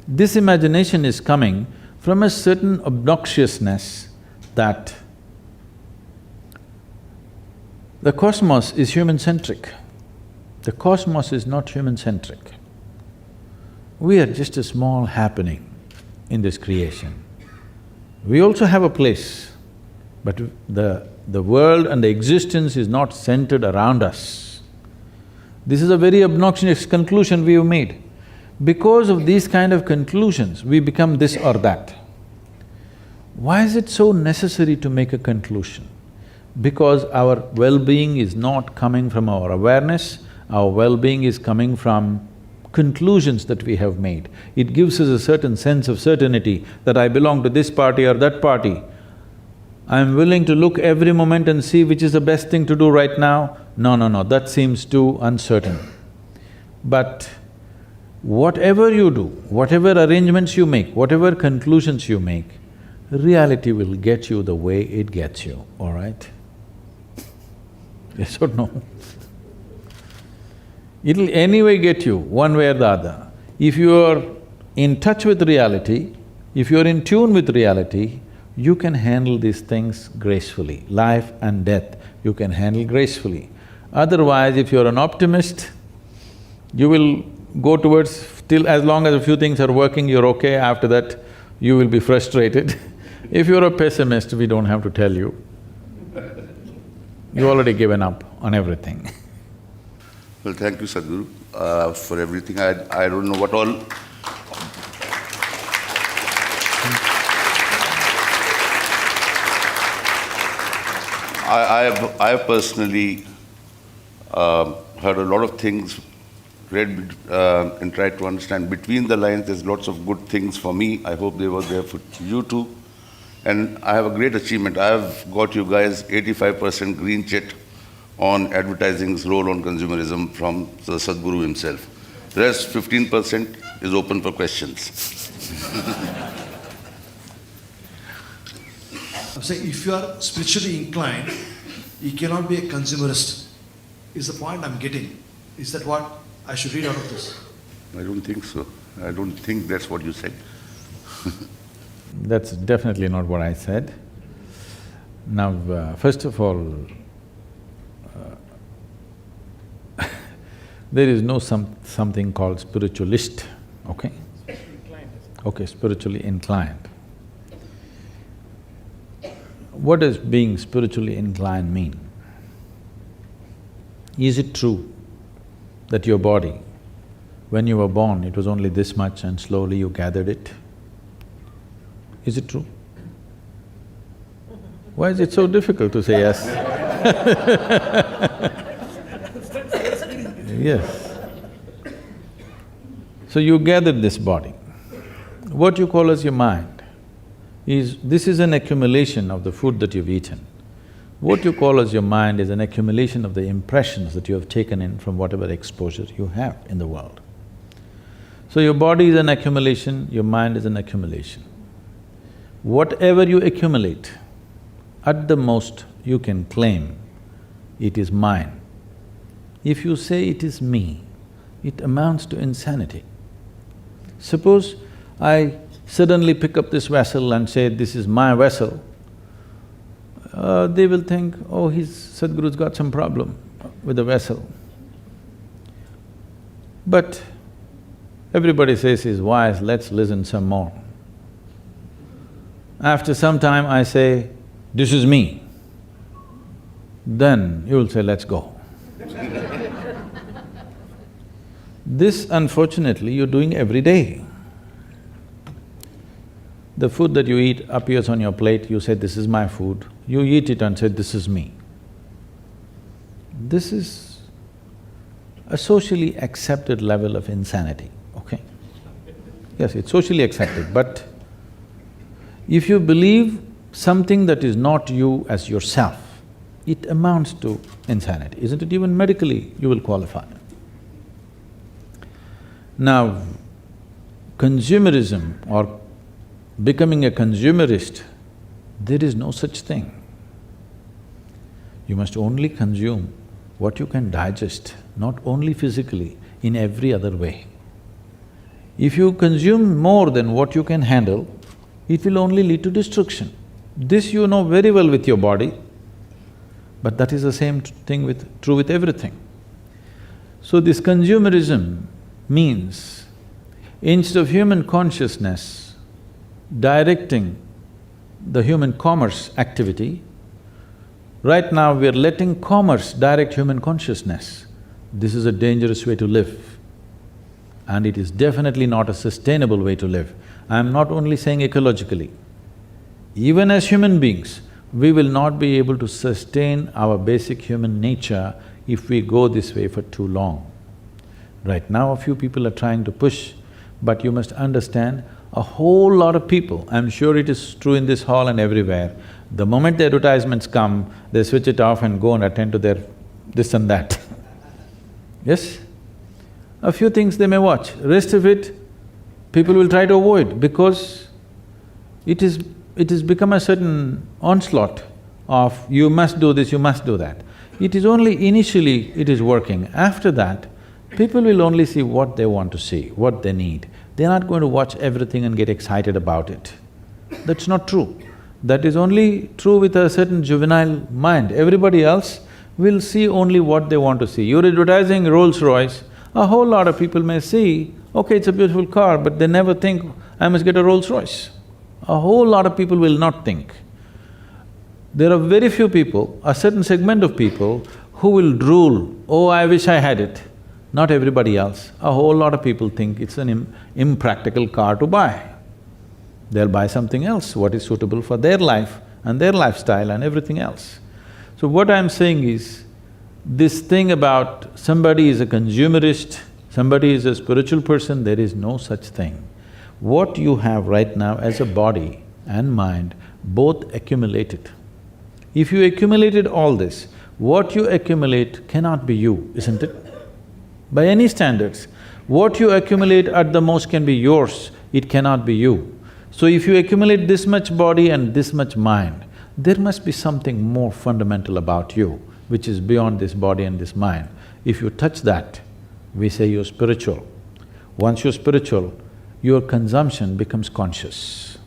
this imagination is coming from a certain obnoxiousness that the cosmos is human-centric. The cosmos is not human-centric. We are just a small happening in this creation. We also have a place, but the world and the existence is not centered around us. This is a very obnoxious conclusion we have made. Because of these kind of conclusions, we become this or that. Why is it so necessary to make a conclusion? because our well-being is not coming from our awareness, our well-being is coming from conclusions that we have made. It gives us a certain sense of certainty that I belong to this party or that party. I'm willing to look every moment and see which is the best thing to do right now. No, that seems too uncertain. But whatever you do, whatever arrangements you make, whatever conclusions you make, reality will get you the way it gets you, all right? Yes or no? It'll anyway get you, one way or the other. If you are in touch with reality, if you are in tune with reality, you can handle these things gracefully. Life and death, you can handle gracefully. Otherwise, if you're an optimist, you will go towards… till as long as a few things are working, you're okay, after that you will be frustrated. If you're a pessimist, we don't have to tell you. You've already given up on everything. Well, thank you, Sadhguru, for everything. I don't know what all… I have personally heard a lot of things, read and tried to understand between the lines. There's lots of good things for me. I hope they were there for you too. And I have a great achievement. I have got you guys 85% green check on advertising's role on consumerism from the Sadhguru himself. The rest 15% is open for questions. I'm saying if you are spiritually inclined, you cannot be a consumerist, is the point I'm getting. Is that what I should read out of this? I don't think so. I don't think that's what you said. That's definitely not what I said. Now, first of all, there is no something called spiritualist, okay? Okay, spiritually inclined. What does being spiritually inclined mean? Is it true that your body, when you were born, it was only this much and slowly you gathered it? Is it true? Why is it so difficult to say yes? Yes. So you gathered this body. What you call as your mind this is an accumulation of the food that you've eaten. What you call as your mind is an accumulation of the impressions that you have taken in from whatever exposure you have in the world. So your body is an accumulation, your mind is an accumulation. Whatever you accumulate, at the most you can claim it is mine. If you say it is me, it amounts to insanity. Suppose I suddenly pick up this vessel and say, this is my vessel, they will think, oh, Sadhguru's got some problem with the vessel. But everybody says he's wise, let's listen some more. After some time I say, this is me, then you will say, let's go. This, unfortunately, you're doing every day. The food that you eat appears on your plate, you say, this is my food. You eat it and say, this is me. This is a socially accepted level of insanity, okay? Yes, it's socially accepted, but if you believe something that is not you as yourself, it amounts to insanity, isn't it? Even medically, you will qualify. Now, consumerism or becoming a consumerist, there is no such thing. You must only consume what you can digest, not only physically, in every other way. If you consume more than what you can handle, it will only lead to destruction. This you know very well with your body, but that is the same thing true with everything. So this consumerism means, instead of human consciousness directing the human commerce activity, right now we are letting commerce direct human consciousness. This is a dangerous way to live, and it is definitely not a sustainable way to live. I am not only saying ecologically, even as human beings, we will not be able to sustain our basic human nature if we go this way for too long. Right now, a few people are trying to push, but you must understand, a whole lot of people, I'm sure it is true in this hall and everywhere, the moment the advertisements come, they switch it off and go and attend to their this and that. Yes? A few things they may watch, rest of it, people will try to avoid because it is become a certain onslaught of you must do this, you must do that. It is only initially it is working, after that, people will only see what they want to see, what they need. They're not going to watch everything and get excited about it. That's not true. That is only true with a certain juvenile mind. Everybody else will see only what they want to see. You're advertising Rolls-Royce, a whole lot of people may see, okay, it's a beautiful car, but they never think, I must get a Rolls-Royce. A whole lot of people will not think. There are very few people, a certain segment of people who will drool, oh, I wish I had it. Not everybody else. A whole lot of people think it's an impractical car to buy. They'll buy something else, what is suitable for their life and their lifestyle and everything else. So what I'm saying is, this thing about somebody is a consumerist, somebody is a spiritual person, there is no such thing. What you have right now as a body and mind, both accumulated. If you accumulated all this, what you accumulate cannot be you, isn't it? By any standards, what you accumulate at the most can be yours, it cannot be you. So if you accumulate this much body and this much mind, there must be something more fundamental about you, which is beyond this body and this mind. If you touch that, we say you're spiritual. Once you're spiritual, your consumption becomes conscious.